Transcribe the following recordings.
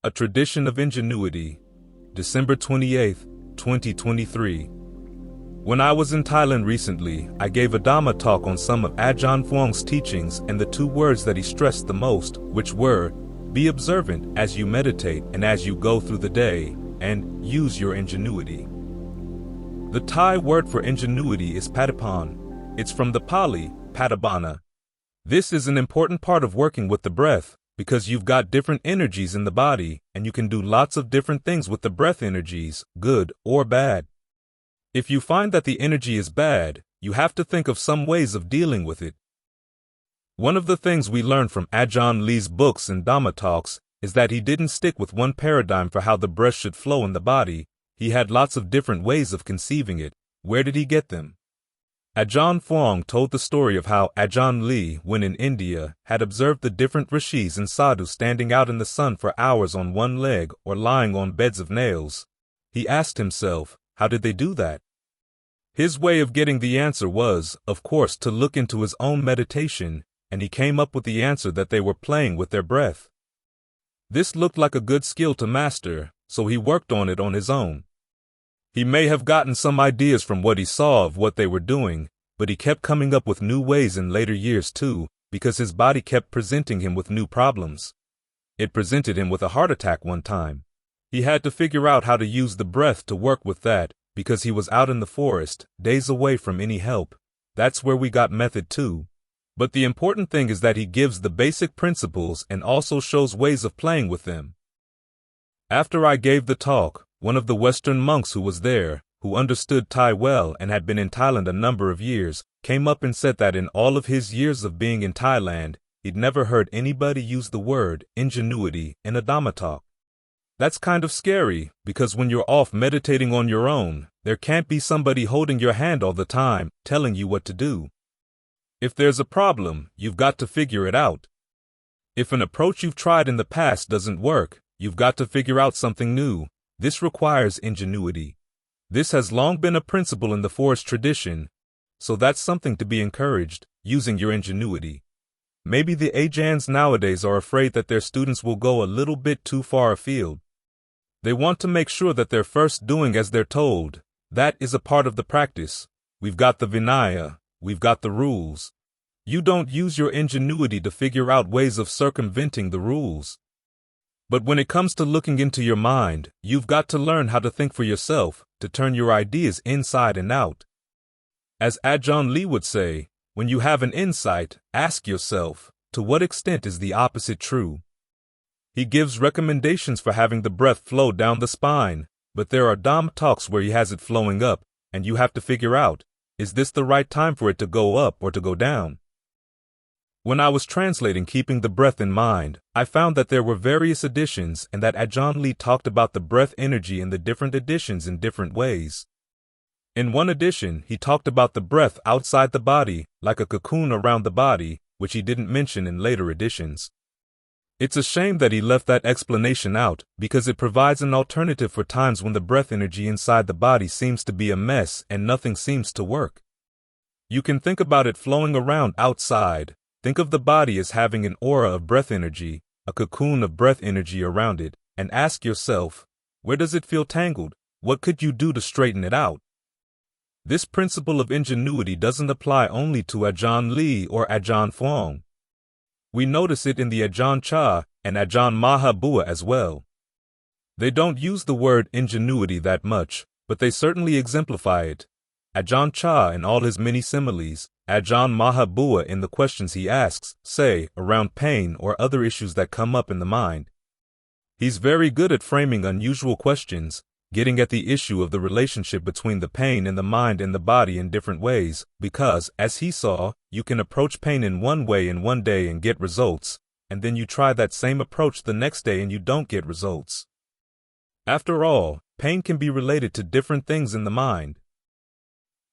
A Tradition of Ingenuity, December 28, 2023. When I was in Thailand recently, I gave a Dhamma talk on some of Ajahn Fuang's teachings and the two words that he stressed the most, which were, be observant as you meditate and as you go through the day, and use your ingenuity. The Thai word for ingenuity is paṭibhāna. It's from the Pali, paṭibhāna. This is an important part of working with the breath, because you've got different energies in the body, and you can do lots of different things with the breath energies, good or bad. If you find that the energy is bad, you have to think of some ways of dealing with it. One of the things we learn from Ajahn Lee's books and Dhamma talks is that he didn't stick with one paradigm for how the breath should flow in the body. He had lots of different ways of conceiving it. Where did he get them? Ajahn Fuang told the story of how Ajahn Lee, when in India, had observed the different rishis and sadhus standing out in the sun for hours on one leg or lying on beds of nails. He asked himself, how did they do that? His way of getting the answer was, of course, to look into his own meditation, and he came up with the answer that they were playing with their breath. This looked like a good skill to master, so he worked on it on his own. He may have gotten some ideas from what he saw of what they were doing, but he kept coming up with new ways in later years too, because his body kept presenting him with new problems. It presented him with a heart attack one time. He had to figure out how to use the breath to work with that, because he was out in the forest, days away from any help. That's where we got method too. But the important thing is that he gives the basic principles and also shows ways of playing with them. After I gave the talk, one of the Western monks who was there, who understood Thai well and had been in Thailand a number of years, came up and said that in all of his years of being in Thailand, he'd never heard anybody use the word ingenuity in a Dhamma talk. That's kind of scary, because when you're off meditating on your own, there can't be somebody holding your hand all the time, telling you what to do. If there's a problem, you've got to figure it out. If an approach you've tried in the past doesn't work, you've got to figure out something new. This requires ingenuity. This has long been a principle in the forest tradition, so that's something to be encouraged, using your ingenuity. Maybe the Ajahns nowadays are afraid that their students will go a little bit too far afield. They want to make sure that they're first doing as they're told. That is a part of the practice. We've got the Vinaya, we've got the rules. You don't use your ingenuity to figure out ways of circumventing the rules. But when it comes to looking into your mind, you've got to learn how to think for yourself, to turn your ideas inside and out. As Ajahn Lee would say, when you have an insight, ask yourself, to what extent is the opposite true? He gives recommendations for having the breath flow down the spine, but there are Dhamma talks where he has it flowing up, and you have to figure out, is this the right time for it to go up or to go down? When I was translating Keeping the Breath in Mind, I found that there were various editions and that Ajahn Lee talked about the breath energy in the different editions in different ways. In one edition, he talked about the breath outside the body, like a cocoon around the body, which he didn't mention in later editions. It's a shame that he left that explanation out, because it provides an alternative for times when the breath energy inside the body seems to be a mess and nothing seems to work. You can think about it flowing around outside. Think of the body as having an aura of breath energy, a cocoon of breath energy around it, and ask yourself, where does it feel tangled? What could you do to straighten it out? This principle of ingenuity doesn't apply only to Ajahn Lee or Ajahn Fuang. We notice it in the Ajahn Chah and Ajahn Mahabua as well. They don't use the word ingenuity that much, but they certainly exemplify it. Ajahn Chah in all his many similes, Ajahn Mahabua in the questions he asks, say, around pain or other issues that come up in the mind. He's very good at framing unusual questions, getting at the issue of the relationship between the pain in the mind and the body in different ways, because, as he saw, you can approach pain in one way in one day and get results, and then you try that same approach the next day and you don't get results. After all, pain can be related to different things in the mind.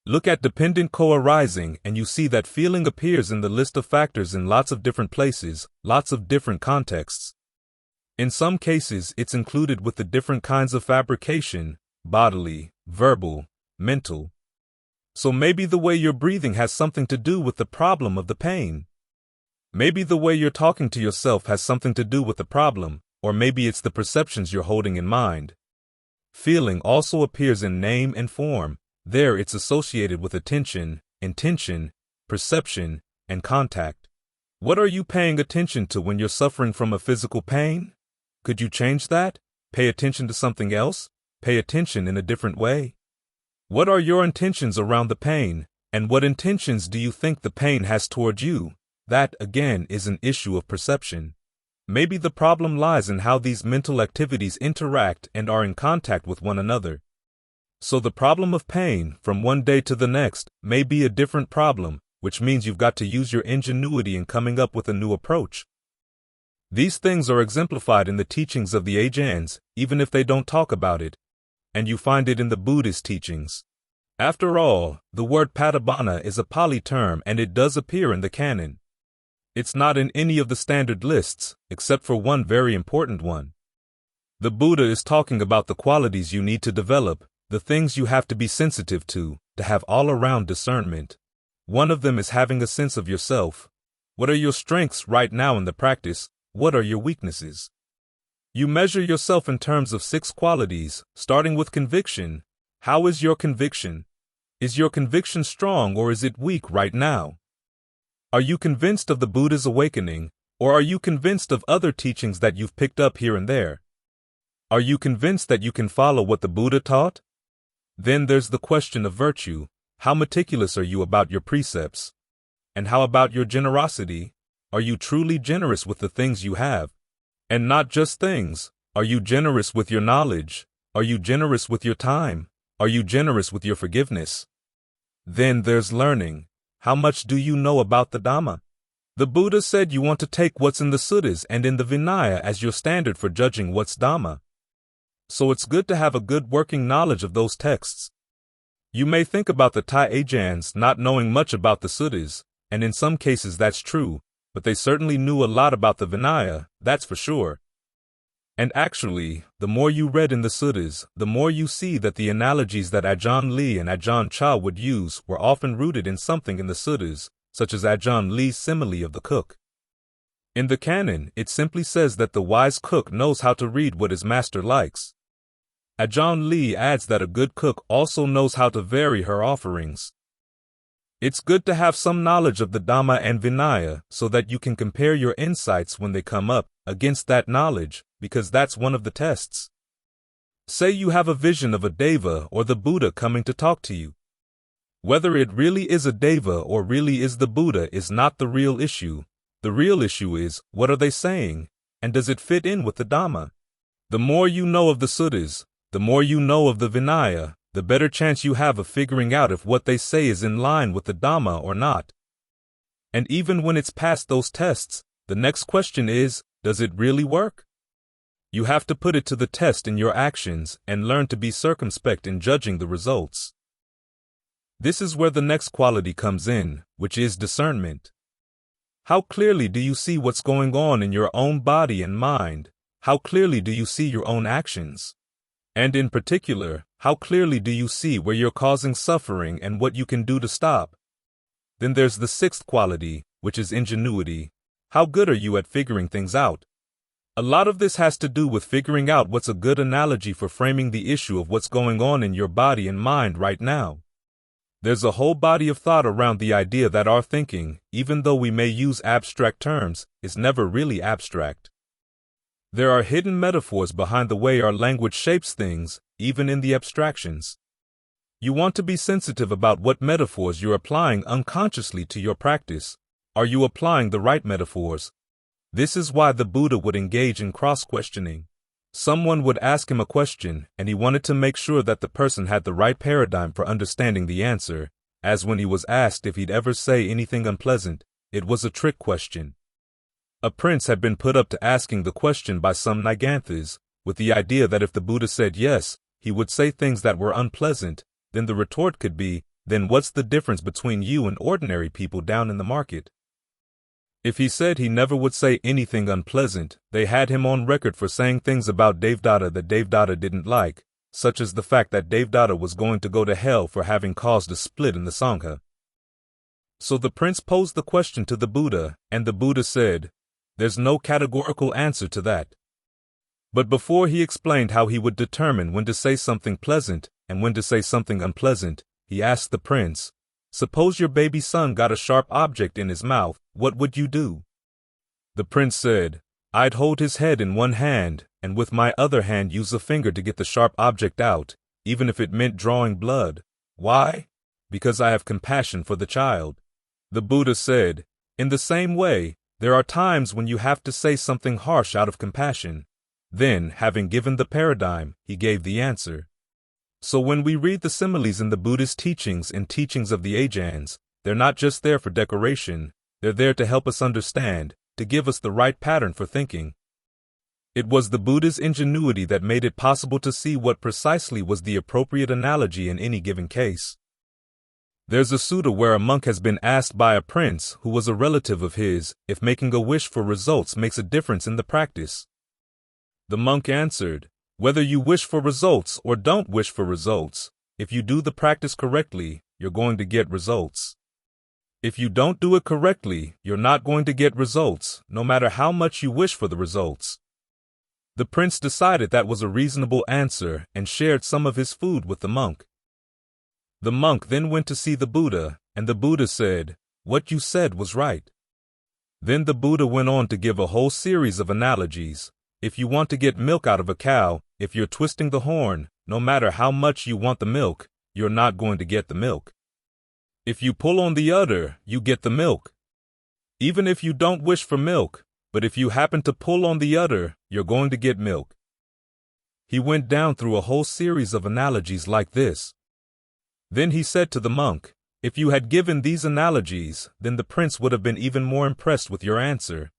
Look at dependent co-arising and you see that feeling appears in the list of factors in lots of different places, lots of different contexts. In some cases, it's included with the different kinds of fabrication, bodily, verbal, mental. So maybe the way you're breathing has something to do with the problem of the pain. Maybe the way you're talking to yourself has something to do with the problem, or maybe it's the perceptions you're holding in mind. Feeling also appears in name and form. There it's associated with attention, intention, perception, and contact. What are you paying attention to when you're suffering from a physical pain? Could you change that? Pay attention to something else? Pay attention in a different way? What are your intentions around the pain, and what intentions do you think the pain has toward you? That, again, is an issue of perception. Maybe the problem lies in how these mental activities interact and are in contact with one another. So the problem of pain, from one day to the next, may be a different problem, which means you've got to use your ingenuity in coming up with a new approach. These things are exemplified in the teachings of the Ajahns, even if they don't talk about it, and you find it in the Buddhist teachings. After all, the word paṭibhāna is a Pali term and it does appear in the canon. It's not in any of the standard lists, except for one very important one. The Buddha is talking about the qualities you need to develop, the things you have to be sensitive to have all-around discernment. One of them is having a sense of yourself. What are your strengths right now in the practice? What are your weaknesses? You measure yourself in terms of 6 qualities, starting with conviction. How is your conviction? Is your conviction strong or is it weak right now? Are you convinced of the Buddha's awakening, or are you convinced of other teachings that you've picked up here and there? Are you convinced that you can follow what the Buddha taught? Then there's the question of virtue. How meticulous are you about your precepts? And how about your generosity? Are you truly generous with the things you have? And not just things. Are you generous with your knowledge? Are you generous with your time? Are you generous with your forgiveness? Then there's learning. How much do you know about the Dhamma? The Buddha said you want to take what's in the suttas and in the Vinaya as your standard for judging what's Dhamma. So it's good to have a good working knowledge of those texts. You may think about the Thai Ajahns not knowing much about the suttas, and in some cases that's true, but they certainly knew a lot about the Vinaya, that's for sure. And actually, the more you read in the suttas, the more you see that the analogies that Ajahn Lee and Ajahn Chah would use were often rooted in something in the suttas, such as Ajahn Lee's simile of the cook. In the canon, it simply says that the wise cook knows how to read what his master likes. Ajahn Lee adds that a good cook also knows how to vary her offerings. It's good to have some knowledge of the Dhamma and Vinaya so that you can compare your insights when they come up against that knowledge, because that's one of the tests. Say you have a vision of a deva or the Buddha coming to talk to you. Whether it really is a deva or really is the Buddha is not the real issue. The real issue is, what are they saying, and does it fit in with the Dhamma? The more you know of the suttas, the more you know of the Vinaya, the better chance you have of figuring out if what they say is in line with the Dhamma or not. And even when it's past those tests, the next question is, does it really work? You have to put it to the test in your actions and learn to be circumspect in judging the results. This is where the next quality comes in, which is discernment. How clearly do you see what's going on in your own body and mind? How clearly do you see your own actions? And in particular, how clearly do you see where you're causing suffering and what you can do to stop? Then there's the 6th quality, which is ingenuity. How good are you at figuring things out? A lot of this has to do with figuring out what's a good analogy for framing the issue of what's going on in your body and mind right now. There's a whole body of thought around the idea that our thinking, even though we may use abstract terms, is never really abstract. There are hidden metaphors behind the way our language shapes things, even in the abstractions. You want to be sensitive about what metaphors you're applying unconsciously to your practice. Are you applying the right metaphors? This is why the Buddha would engage in cross-questioning. Someone would ask him a question, and he wanted to make sure that the person had the right paradigm for understanding the answer, as when he was asked if he'd ever say anything unpleasant. It was a trick question. A prince had been put up to asking the question by some Niganthas, with the idea that if the Buddha said yes, he would say things that were unpleasant. Then the retort could be, then what's the difference between you and ordinary people down in the market? If he said he never would say anything unpleasant, they had him on record for saying things about Devdatta that Devdatta didn't like, such as the fact that Devdatta was going to go to hell for having caused a split in the Sangha. So the prince posed the question to the Buddha, and the Buddha said, "There's no categorical answer to that. But before he explained how he would determine when to say something pleasant and when to say something unpleasant, he asked the prince, "Suppose your baby son got a sharp object in his mouth, what would you do?" The prince said, "I'd hold his head in one hand, and with my other hand use a finger to get the sharp object out, even if it meant drawing blood. Why? Because I have compassion for the child." The Buddha said, "In the same way, there are times when you have to say something harsh out of compassion." Then, having given the paradigm, he gave the answer. So when we read the similes in the Buddhist teachings and teachings of the Ajahns, they're not just there for decoration, they're there to help us understand, to give us the right pattern for thinking. It was the Buddha's ingenuity that made it possible to see what precisely was the appropriate analogy in any given case. There's a sutta where a monk has been asked by a prince who was a relative of his if making a wish for results makes a difference in the practice. The monk answered, "Whether you wish for results or don't wish for results, if you do the practice correctly, you're going to get results. If you don't do it correctly, you're not going to get results, no matter how much you wish for the results." The prince decided that was a reasonable answer and shared some of his food with the monk. The monk then went to see the Buddha, and the Buddha said, "What you said was right." Then the Buddha went on to give a whole series of analogies. If you want to get milk out of a cow, if you're twisting the horn, no matter how much you want the milk, you're not going to get the milk. If you pull on the udder, you get the milk. Even if you don't wish for milk, but if you happen to pull on the udder, you're going to get milk. He went down through a whole series of analogies like this. Then he said to the monk, "If you had given these analogies, then the prince would have been even more impressed with your answer."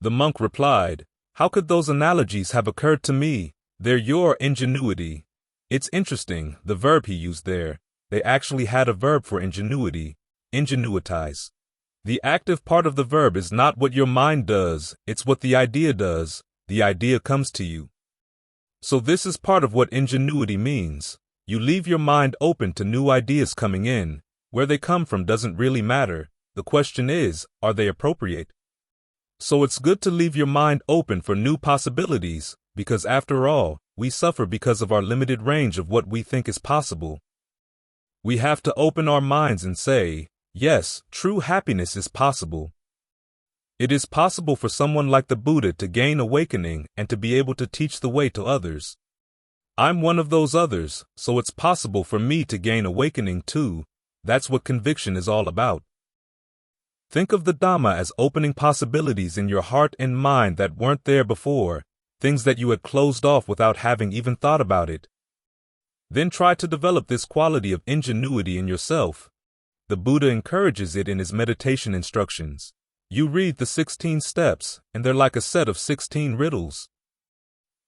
The monk replied, "How could those analogies have occurred to me? They're your ingenuity." It's interesting, the verb he used there. They actually had a verb for ingenuity, ingenuitize. The active part of the verb is not what your mind does, it's what the idea does. The idea comes to you. So this is part of what ingenuity means. You leave your mind open to new ideas coming in. Where they come from doesn't really matter. The question is, are they appropriate? So it's good to leave your mind open for new possibilities, because after all, we suffer because of our limited range of what we think is possible. We have to open our minds and say, yes, true happiness is possible. It is possible for someone like the Buddha to gain awakening and to be able to teach the way to others. I'm one of those others, so it's possible for me to gain awakening too. That's what conviction is all about. Think of the Dhamma as opening possibilities in your heart and mind that weren't there before, things that you had closed off without having even thought about it. Then try to develop this quality of ingenuity in yourself. The Buddha encourages it in his meditation instructions. You read the 16 steps, and they're like a set of 16 riddles.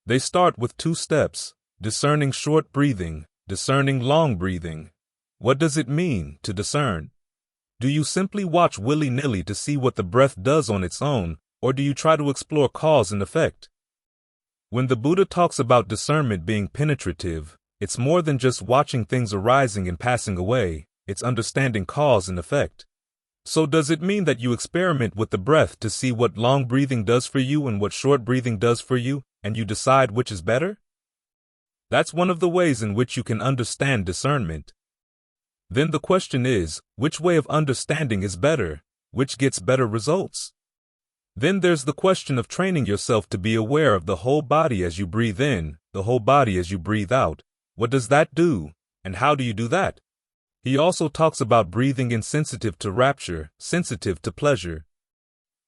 They start with 2 steps, discerning short breathing, discerning long breathing. What does it mean to discern? Do you simply watch willy-nilly to see what the breath does on its own, or do you try to explore cause and effect? When the Buddha talks about discernment being penetrative, it's more than just watching things arising and passing away, it's understanding cause and effect. So does it mean that you experiment with the breath to see what long breathing does for you and what short breathing does for you, and you decide which is better? That's one of the ways in which you can understand discernment. Then the question is, which way of understanding is better? Which gets better results? Then there's the question of training yourself to be aware of the whole body as you breathe in, the whole body as you breathe out. What does that do? And how do you do that? He also talks about breathing insensitive to rapture, sensitive to pleasure.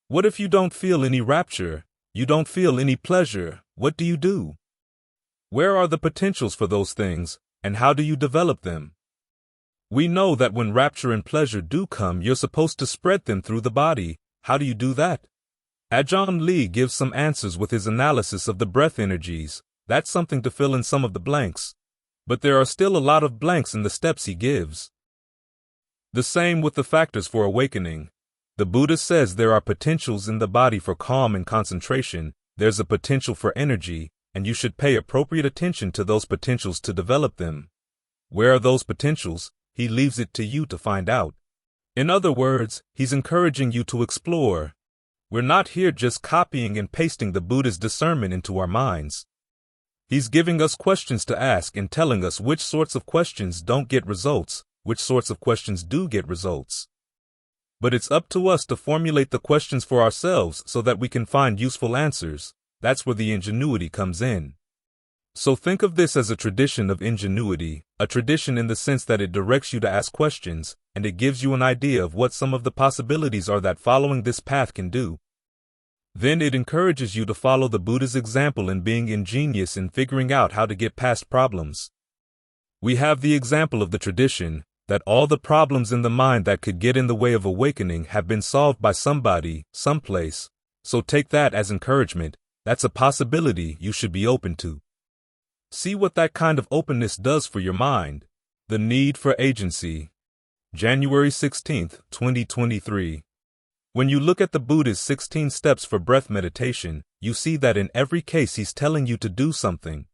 What if you don't feel any rapture? You don't feel any pleasure? What do you do? Where are the potentials for those things, and how do you develop them? We know that when rapture and pleasure do come, you're supposed to spread them through the body. How do you do that? Ajahn Lee gives some answers with his analysis of the breath energies. That's something to fill in some of the blanks. But there are still a lot of blanks in the steps he gives. The same with the factors for awakening. The Buddha says there are potentials in the body for calm and concentration. There's a potential for energy, and you should pay appropriate attention to those potentials to develop them. Where are those potentials? He leaves it to you to find out. In other words, he's encouraging you to explore. We're not here just copying and pasting the Buddha's discernment into our minds. He's giving us questions to ask and telling us which sorts of questions don't get results, which sorts of questions do get results. But it's up to us to formulate the questions for ourselves so that we can find useful answers. That's where the ingenuity comes in. So think of this as a tradition of ingenuity, a tradition in the sense that it directs you to ask questions, and it gives you an idea of what some of the possibilities are that following this path can do. Then it encourages you to follow the Buddha's example in being ingenious in figuring out how to get past problems. We have the example of the tradition, that all the problems in the mind that could get in the way of awakening have been solved by somebody, someplace. So take that as encouragement. That's a possibility you should be open to. See what that kind of openness does for your mind. The need for agency. January 16, 2023. When you look at the Buddha's 16 steps for breath meditation, you see that in every case he's telling you to do something.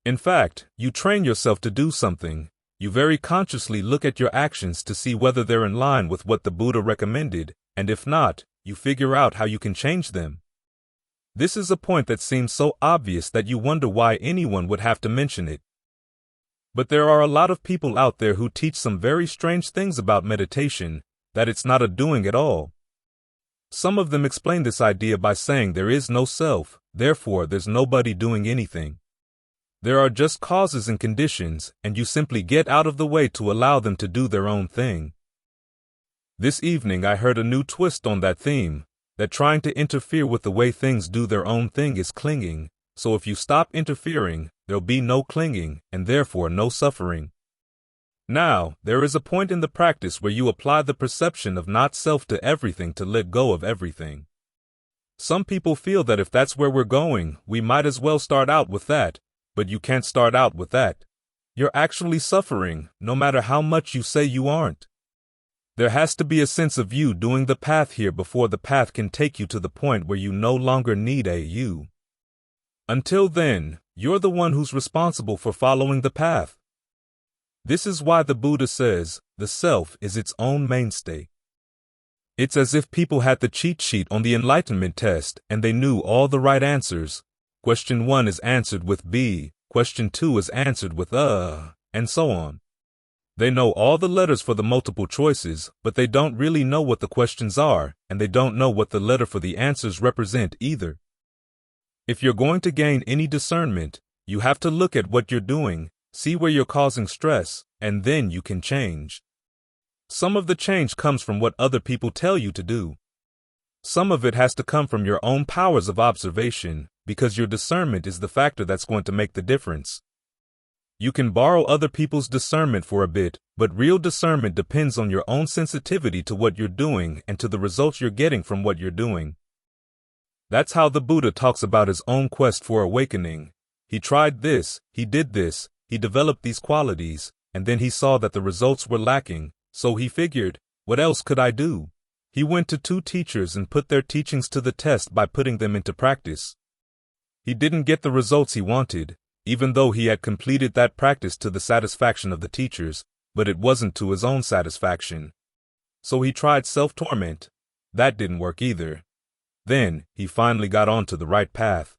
In fact, you train yourself to do something. You very consciously look at your actions to see whether they're in line with what the Buddha recommended, and if not, you figure out how you can change them. This is a point that seems so obvious that you wonder why anyone would have to mention it. But there are a lot of people out there who teach some very strange things about meditation, that it's not a doing at all. Some of them explain this idea by saying there is no self, therefore there's nobody doing anything. There are just causes and conditions, and you simply get out of the way to allow them to do their own thing. This evening I heard a new twist on that theme, that trying to interfere with the way things do their own thing is clinging, so if you stop interfering, there'll be no clinging, and therefore no suffering. Now, there is a point in the practice where you apply the perception of not self to everything to let go of everything. Some people feel that if that's where we're going, we might as well start out with that, but you can't start out with that. You're actually suffering, no matter how much you say you aren't. There has to be a sense of you doing the path here before the path can take you to the point where you no longer need a you. Until then, you're the one who's responsible for following the path. This is why the Buddha says, the self is its own mainstay. It's as if people had the cheat sheet on the enlightenment test and they knew all the right answers. Question 1 is answered with B, question 2 is answered with and so on. They know all the letters for the multiple choices, but they don't really know what the questions are, and they don't know what the letter for the answers represent either. If you're going to gain any discernment, you have to look at what you're doing, see where you're causing stress, and then you can change. Some of the change comes from what other people tell you to do. Some of it has to come from your own powers of observation, because your discernment is the factor that's going to make the difference. You can borrow other people's discernment for a bit, but real discernment depends on your own sensitivity to what you're doing and to the results you're getting from what you're doing. That's how the Buddha talks about his own quest for awakening. He tried this, he did this, he developed these qualities, and then he saw that the results were lacking, so he figured, what else could I do? He went to 2 teachers and put their teachings to the test by putting them into practice. He didn't get the results he wanted, even though he had completed that practice to the satisfaction of the teachers, but it wasn't to his own satisfaction. So he tried self-torment. That didn't work either. Then, he finally got onto the right path.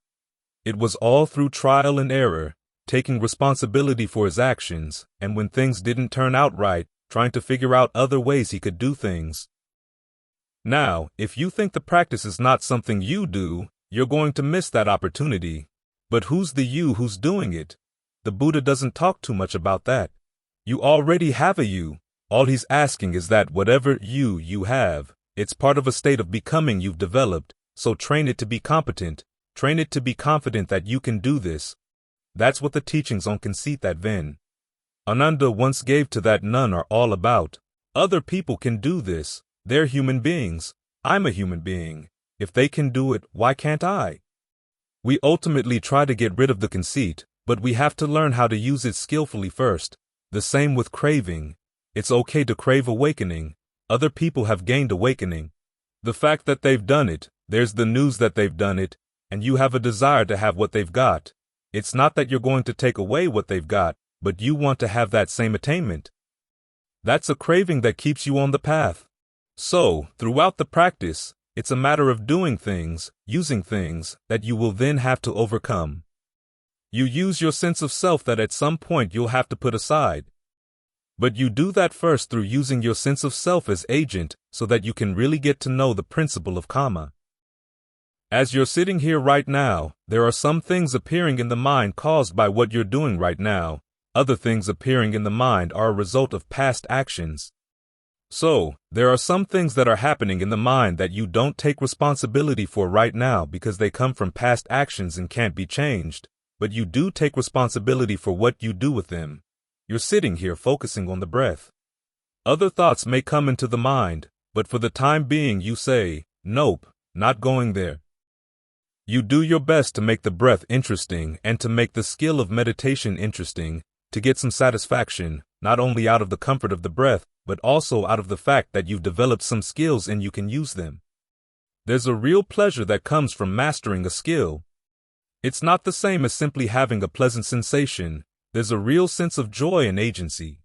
It was all through trial and error, taking responsibility for his actions, and when things didn't turn out right, trying to figure out other ways he could do things. Now, if you think the practice is not something you do, you're going to miss that opportunity. But who's the you who's doing it? The Buddha doesn't talk too much about that. You already have a you. All he's asking is that whatever you have, it's part of a state of becoming you've developed, so train it to be competent. Train it to be confident that you can do this. That's what the teachings on conceit that Ven Ananda once gave to that nun are all about. Other people can do this. They're human beings. I'm a human being. If they can do it, why can't I? We ultimately try to get rid of the conceit, but we have to learn how to use it skillfully first. The same with craving. It's okay to crave awakening. Other people have gained awakening. The fact that they've done it, there's the news that they've done it, and you have a desire to have what they've got. It's not that you're going to take away what they've got, but you want to have that same attainment. That's a craving that keeps you on the path. So, throughout the practice, It's a matter of doing things, using things, that you will then have to overcome. You use your sense of self that at some point you'll have to put aside. But you do that first through using your sense of self as agent so that you can really get to know the principle of karma. As you're sitting here right now, there are some things appearing in the mind caused by what you're doing right now. Other things appearing in the mind are a result of past actions. So, there are some things that are happening in the mind that you don't take responsibility for right now because they come from past actions and can't be changed, but you do take responsibility for what you do with them. You're sitting here focusing on the breath. Other thoughts may come into the mind, but for the time being you say, nope, not going there. You do your best to make the breath interesting and to make the skill of meditation interesting, to get some satisfaction, not only out of the comfort of the breath, but also out of the fact that you've developed some skills and you can use them. There's a real pleasure that comes from mastering a skill. It's not the same as simply having a pleasant sensation. There's a real sense of joy and agency.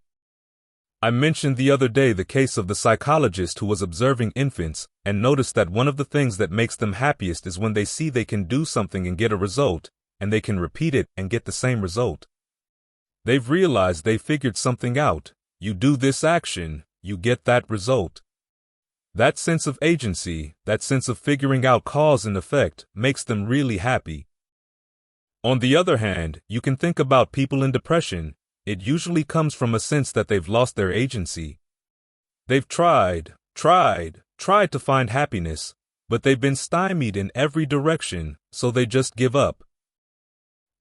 I mentioned the other day the case of the psychologist who was observing infants and noticed that one of the things that makes them happiest is when they see they can do something and get a result, and they can repeat it and get the same result. They've realized they figured something out. You do this action, you get that result. That sense of agency, that sense of figuring out cause and effect, makes them really happy. On the other hand, you can think about people in depression. It usually comes from a sense that they've lost their agency. They've tried to find happiness, but they've been stymied in every direction, so they just give up.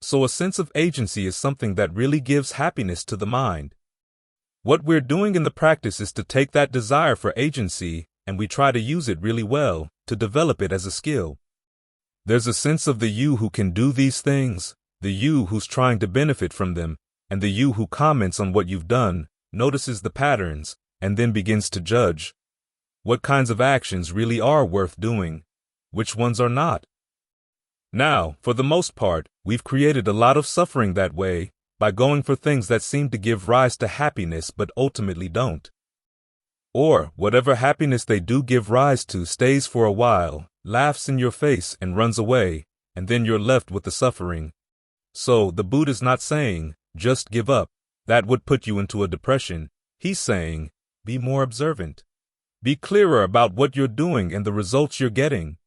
So a sense of agency is something that really gives happiness to the mind. What we're doing in the practice is to take that desire for agency, and we try to use it really well, to develop it as a skill. There's a sense of the you who can do these things, the you who's trying to benefit from them, and the you who comments on what you've done, notices the patterns, and then begins to judge. What kinds of actions really are worth doing? Which ones are not? Now, for the most part, we've created a lot of suffering that way, by going for things that seem to give rise to happiness but ultimately don't. Or, whatever happiness they do give rise to stays for a while, laughs in your face and runs away, and then you're left with the suffering. So, the Buddha's not saying, just give up. That would put you into a depression. He's saying, be more observant. Be clearer about what you're doing and the results you're getting.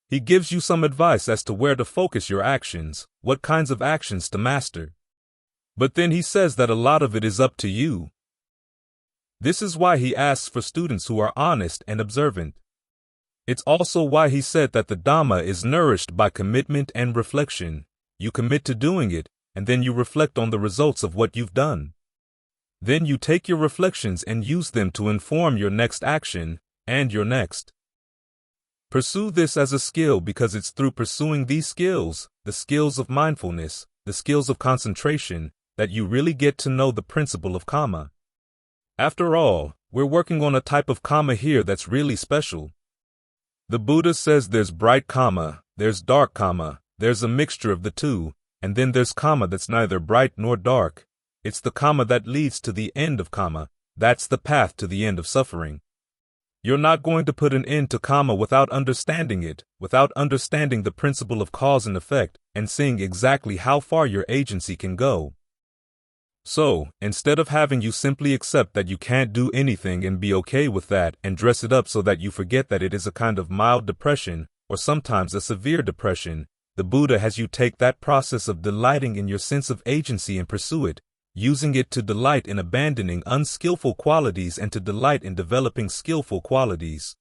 He gives you some advice as to where to focus your actions, what kinds of actions to master. But then he says that a lot of it is up to you. This is why he asks for students who are honest and observant. It's also why he said that the Dhamma is nourished by commitment and reflection. You commit to doing it, and then you reflect on the results of what you've done. Then you take your reflections and use them to inform your next action, and your next. Pursue this as a skill because it's through pursuing these skills, the skills of mindfulness, the skills of concentration, that you really get to know the principle of karma. After all, we're working on a type of karma here that's really special. The Buddha says there's bright karma, there's dark karma, there's a mixture of the two, and then there's karma that's neither bright nor dark. It's the karma that leads to the end of karma. That's the path to the end of suffering. You're not going to put an end to karma without understanding it, without understanding the principle of cause and effect, and seeing exactly how far your agency can go. So, instead of having you simply accept that you can't do anything and be okay with that and dress it up so that you forget that it is a kind of mild depression, or sometimes a severe depression, the Buddha has you take that process of delighting in your sense of agency and pursue it, using it to delight in abandoning unskillful qualities and to delight in developing skillful qualities.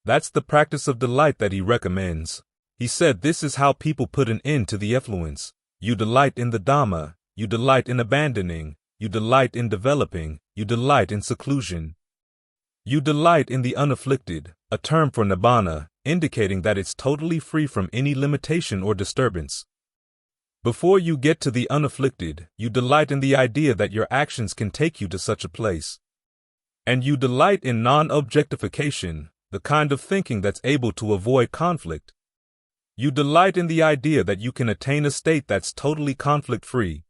That's the practice of delight that he recommends. He said this is how people put an end to the effluence. You delight in the Dhamma, you delight in abandoning, you delight in developing, you delight in seclusion. You delight in the unafflicted, a term for nibbana, indicating that it's totally free from any limitation or disturbance. Before you get to the unafflicted, you delight in the idea that your actions can take you to such a place. And you delight in non-objectification, the kind of thinking that's able to avoid conflict. You delight in the idea that you can attain a state that's totally conflict-free.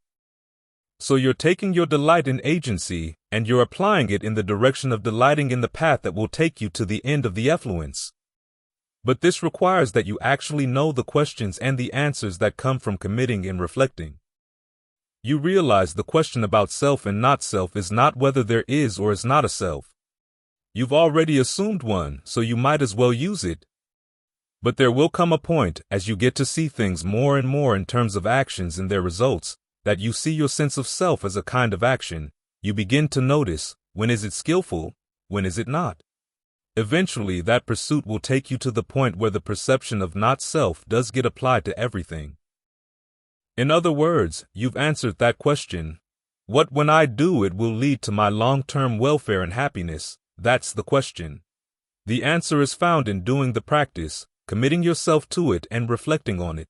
So you're taking your delight in agency, and you're applying it in the direction of delighting in the path that will take you to the end of the effluence, But this requires that you actually know the questions and the answers that come from committing and reflecting. You realize the question about self and not self is not whether there is or is not a self. You've already assumed one, so you might as well use it. But there will come a point, as you get to see things more and more in terms of actions and their results, that you see your sense of self as a kind of action. You begin to notice, when is it skillful, when is it not? Eventually, that pursuit will take you to the point where the perception of not self does get applied to everything. In other words, you've answered that question. What when I do it will lead to my long-term welfare and happiness? That's the question. The answer is found in doing the practice, committing yourself to it and reflecting on it.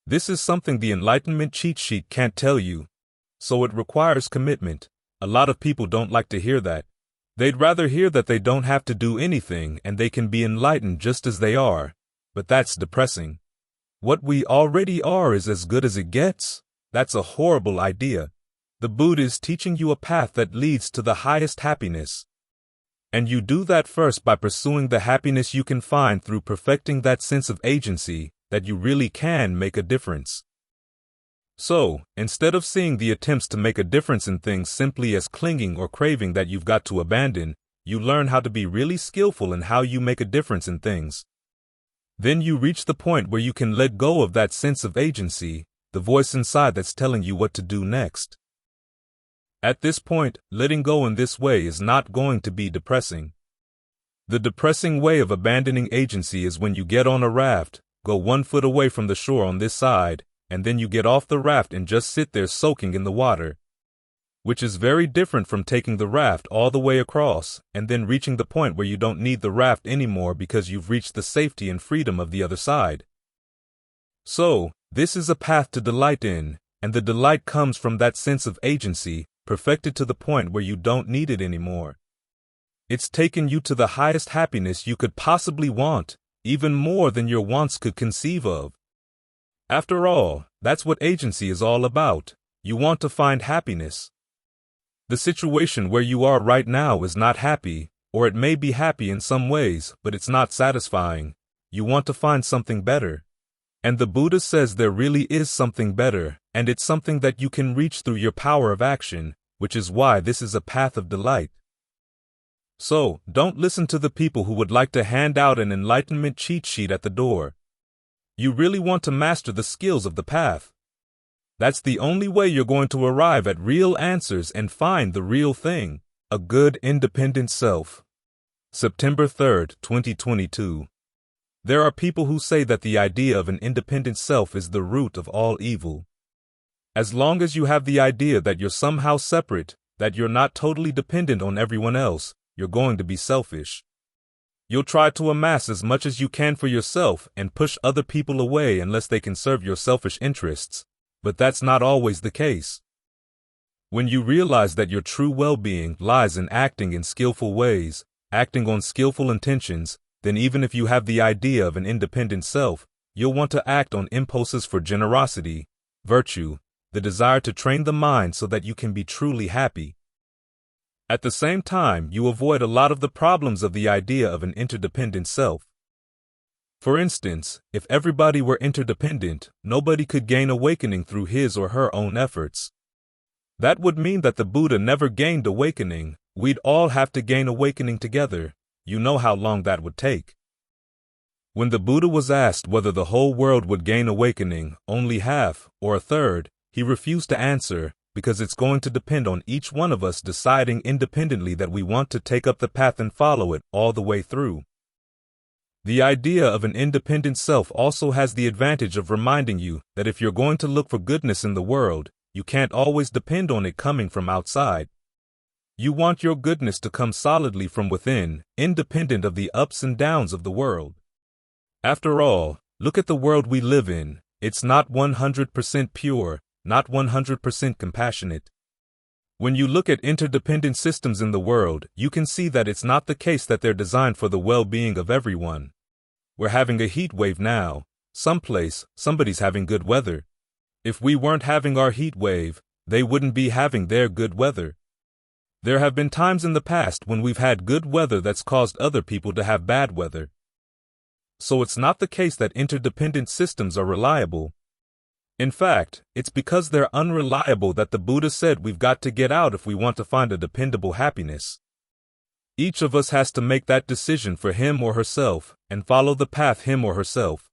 This is something the enlightenment cheat sheet can't tell you. So it requires commitment. A lot of people don't like to hear that. They'd rather hear that they don't have to do anything and they can be enlightened just as they are. But that's depressing. What we already are is as good as it gets? That's a horrible idea. The Buddha is teaching you a path that leads to the highest happiness. And you do that first by pursuing the happiness you can find through perfecting that sense of agency, that you really can make a difference. So, instead of seeing the attempts to make a difference in things simply as clinging or craving that you've got to abandon, you learn how to be really skillful in how you make a difference in things. Then you reach the point where you can let go of that sense of agency, the voice inside that's telling you what to do next. At this point, letting go in this way is not going to be depressing. The depressing way of abandoning agency is when you get on a raft, go 1 foot away from the shore on this side, and then you get off the raft and just sit there soaking in the water, which is very different from taking the raft all the way across and then reaching the point where you don't need the raft anymore because you've reached the safety and freedom of the other side. So, this is a path to delight in, and the delight comes from that sense of agency, perfected to the point where you don't need it anymore. It's taken you to the highest happiness you could possibly want, even more than your wants could conceive of. After all, that's what agency is all about. You want to find happiness. The situation where you are right now is not happy, or it may be happy in some ways, but it's not satisfying. You want to find something better. And the Buddha says there really is something better, and it's something that you can reach through your power of action, which is why this is a path of delight. So, don't listen to the people who would like to hand out an enlightenment cheat sheet at the door. You really want to master the skills of the path. That's the only way you're going to arrive at real answers and find the real thing, a good independent self. September 3rd, 2022. There are people who say that the idea of an independent self is the root of all evil. As long as you have the idea that you're somehow separate, that you're not totally dependent on everyone else, you're going to be selfish. You'll try to amass as much as you can for yourself and push other people away unless they can serve your selfish interests, but that's not always the case. When you realize that your true well-being lies in acting in skillful ways, acting on skillful intentions, then even if you have the idea of an independent self, you'll want to act on impulses for generosity, virtue, the desire to train the mind so that you can be truly happy. At the same time, you avoid a lot of the problems of the idea of an interdependent self. For instance, if everybody were interdependent, nobody could gain awakening through his or her own efforts. That would mean that the Buddha never gained awakening. We'd all have to gain awakening together. You know how long that would take. When the Buddha was asked whether the whole world would gain awakening, only half or a third, he refused to answer, because it's going to depend on each one of us deciding independently that we want to take up the path and follow it all the way through. The idea of an independent self also has the advantage of reminding you that if you're going to look for goodness in the world, you can't always depend on it coming from outside. You want your goodness to come solidly from within, independent of the ups and downs of the world. After all, look at the world we live in. It's not 100% pure, not 100% compassionate. When you look at interdependent systems in the world, you can see that it's not the case that they're designed for the well-being of everyone. We're having a heat wave now. Someplace, somebody's having good weather. If we weren't having our heat wave, they wouldn't be having their good weather. There have been times in the past when we've had good weather that's caused other people to have bad weather. So it's not the case that interdependent systems are reliable. In fact, it's because they're unreliable that the Buddha said we've got to get out if we want to find a dependable happiness. Each of us has to make that decision for him or herself and follow the path him or herself.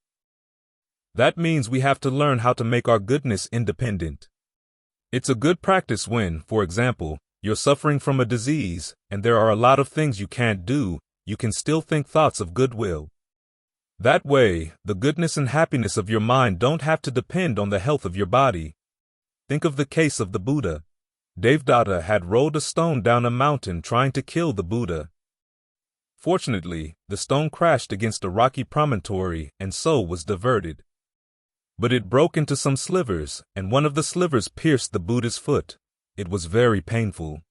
That means we have to learn how to make our goodness independent. It's a good practice when, for example, you're suffering from a disease and there are a lot of things you can't do, you can still think thoughts of goodwill. That way, the goodness and happiness of your mind don't have to depend on the health of your body. Think of the case of the Buddha. Devadatta had rolled a stone down a mountain trying to kill the Buddha. Fortunately, the stone crashed against a rocky promontory and so was diverted. But it broke into some slivers, and one of the slivers pierced the Buddha's foot. It was very painful.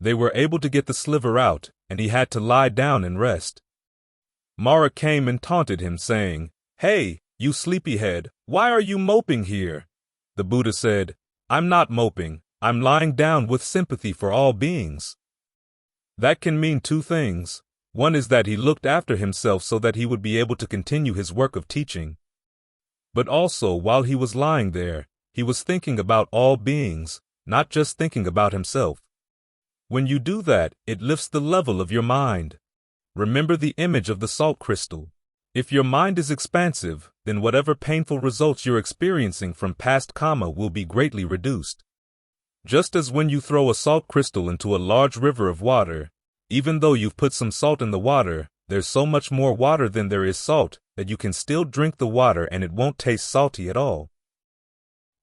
They were able to get the sliver out, and he had to lie down and rest. Mara came and taunted him, saying, "Hey, you sleepyhead, why are you moping here?" The Buddha said, "I'm not moping, I'm lying down with sympathy for all beings." That can mean two things. One is that he looked after himself so that he would be able to continue his work of teaching. But also, while he was lying there, he was thinking about all beings, not just thinking about himself. When you do that, it lifts the level of your mind. Remember the image of the salt crystal. If your mind is expansive, then whatever painful results you're experiencing from past karma will be greatly reduced. Just as when you throw a salt crystal into a large river of water, even though you've put some salt in the water, there's so much more water than there is salt that you can still drink the water and it won't taste salty at all.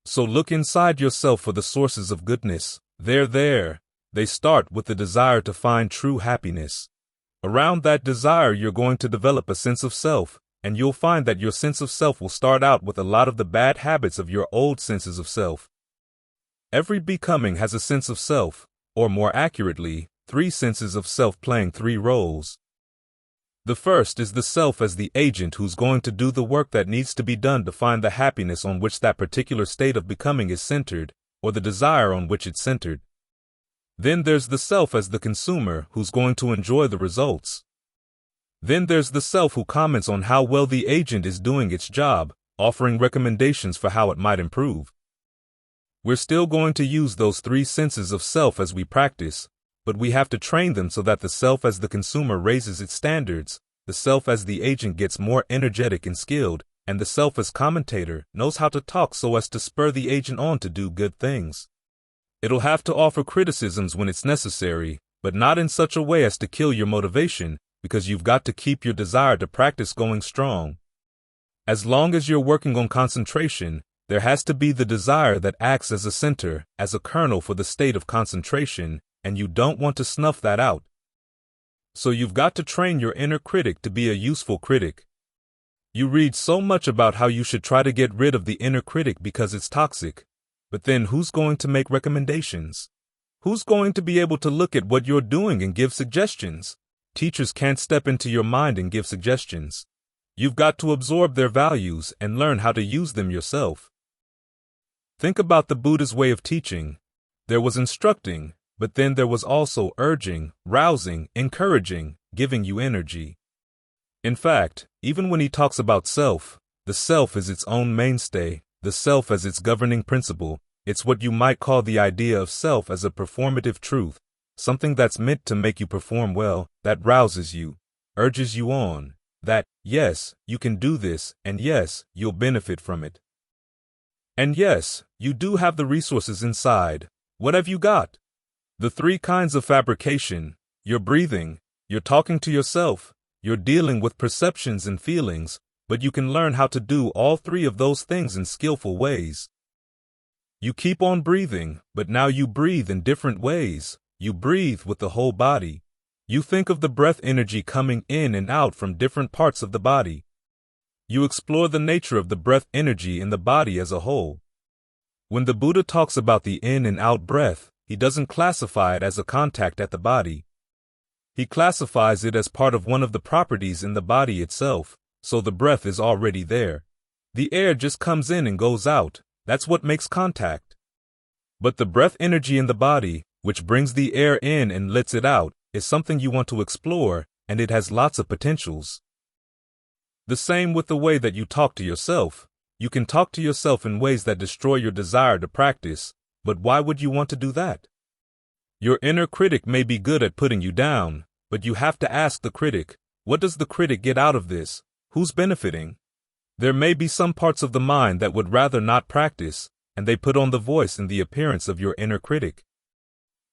So look inside yourself for the sources of goodness. They're there. They start with the desire to find true happiness. Around that desire, you're going to develop a sense of self, and you'll find that your sense of self will start out with a lot of the bad habits of your old senses of self. Every becoming has a sense of self, or more accurately, three senses of self playing three roles. The first is the self as the agent who's going to do the work that needs to be done to find the happiness on which that particular state of becoming is centered, or the desire on which it's centered. Then there's the self as the consumer who's going to enjoy the results. Then there's the self who comments on how well the agent is doing its job, offering recommendations for how it might improve. We're still going to use those three senses of self as we practice, but we have to train them so that the self as the consumer raises its standards, the self as the agent gets more energetic and skilled, and the self as commentator knows how to talk so as to spur the agent on to do good things. It'll have to offer criticisms when it's necessary, but not in such a way as to kill your motivation, because you've got to keep your desire to practice going strong. As long as you're working on concentration, there has to be the desire that acts as a center, as a kernel for the state of concentration, and you don't want to snuff that out. So you've got to train your inner critic to be a useful critic. You read so much about how you should try to get rid of the inner critic because it's toxic. But then who's going to make recommendations? Who's going to be able to look at what you're doing and give suggestions? Teachers can't step into your mind and give suggestions. You've got to absorb their values and learn how to use them yourself. Think about the Buddha's way of teaching. There was instructing, but then there was also urging, rousing, encouraging, giving you energy. In fact, even when he talks about self, the self is its own mainstay, the self as its governing principle. It's what you might call the idea of self as a performative truth, something that's meant to make you perform well, that rouses you, urges you on, that, yes, you can do this, and yes, you'll benefit from it. And yes, you do have the resources inside. What have you got? The three kinds of fabrication. You're breathing, you're talking to yourself, you're dealing with perceptions and feelings, but you can learn how to do all three of those things in skillful ways. You keep on breathing, but now you breathe in different ways. You breathe with the whole body. You think of the breath energy coming in and out from different parts of the body. You explore the nature of the breath energy in the body as a whole. When the Buddha talks about the in and out breath, he doesn't classify it as a contact at the body. He classifies it as part of one of the properties in the body itself, so the breath is already there. The air just comes in and goes out. That's what makes contact. But the breath energy in the body, which brings the air in and lets it out, is something you want to explore, and it has lots of potentials. The same with the way that you talk to yourself. You can talk to yourself in ways that destroy your desire to practice, but why would you want to do that? Your inner critic may be good at putting you down, but you have to ask the critic, what does the critic get out of this? Who's benefiting? There may be some parts of the mind that would rather not practice, and they put on the voice and the appearance of your inner critic.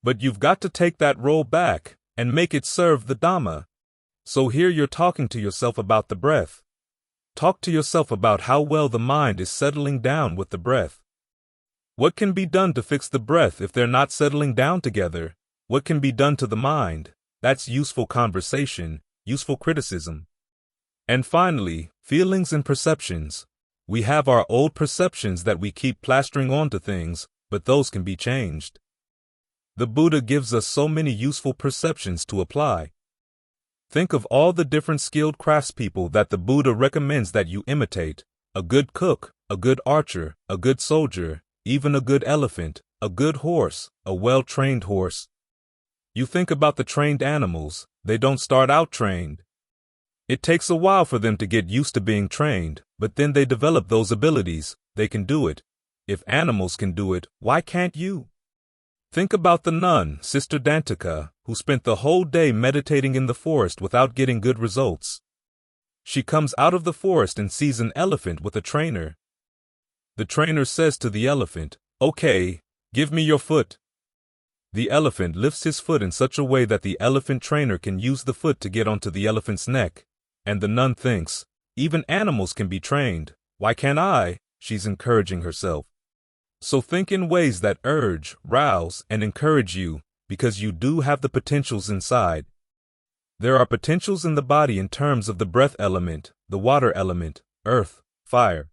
But you've got to take that role back and make it serve the Dhamma. So here you're talking to yourself about the breath. Talk to yourself about how well the mind is settling down with the breath. What can be done to fix the breath if they're not settling down together? What can be done to the mind? That's useful conversation, useful criticism. And finally, feelings and perceptions. We have our old perceptions that we keep plastering onto things, but those can be changed. The Buddha gives us so many useful perceptions to apply. Think of all the different skilled craftspeople that the Buddha recommends that you imitate: a good cook, a good archer, a good soldier, even a good elephant, a good horse, a well-trained horse. You think about the trained animals, they don't start out trained. It takes a while for them to get used to being trained, but then they develop those abilities, they can do it. If animals can do it, why can't you? Think about the nun, Sister Dantika, who spent the whole day meditating in the forest without getting good results. She comes out of the forest and sees an elephant with a trainer. The trainer says to the elephant, "Okay, give me your foot." The elephant lifts his foot in such a way that the elephant trainer can use the foot to get onto the elephant's neck. And the nun thinks, even animals can be trained. Why can't I? She's encouraging herself. So think in ways that urge, rouse, and encourage you, because you do have the potentials inside. There are potentials in the body in terms of the breath element, the water element, earth, fire.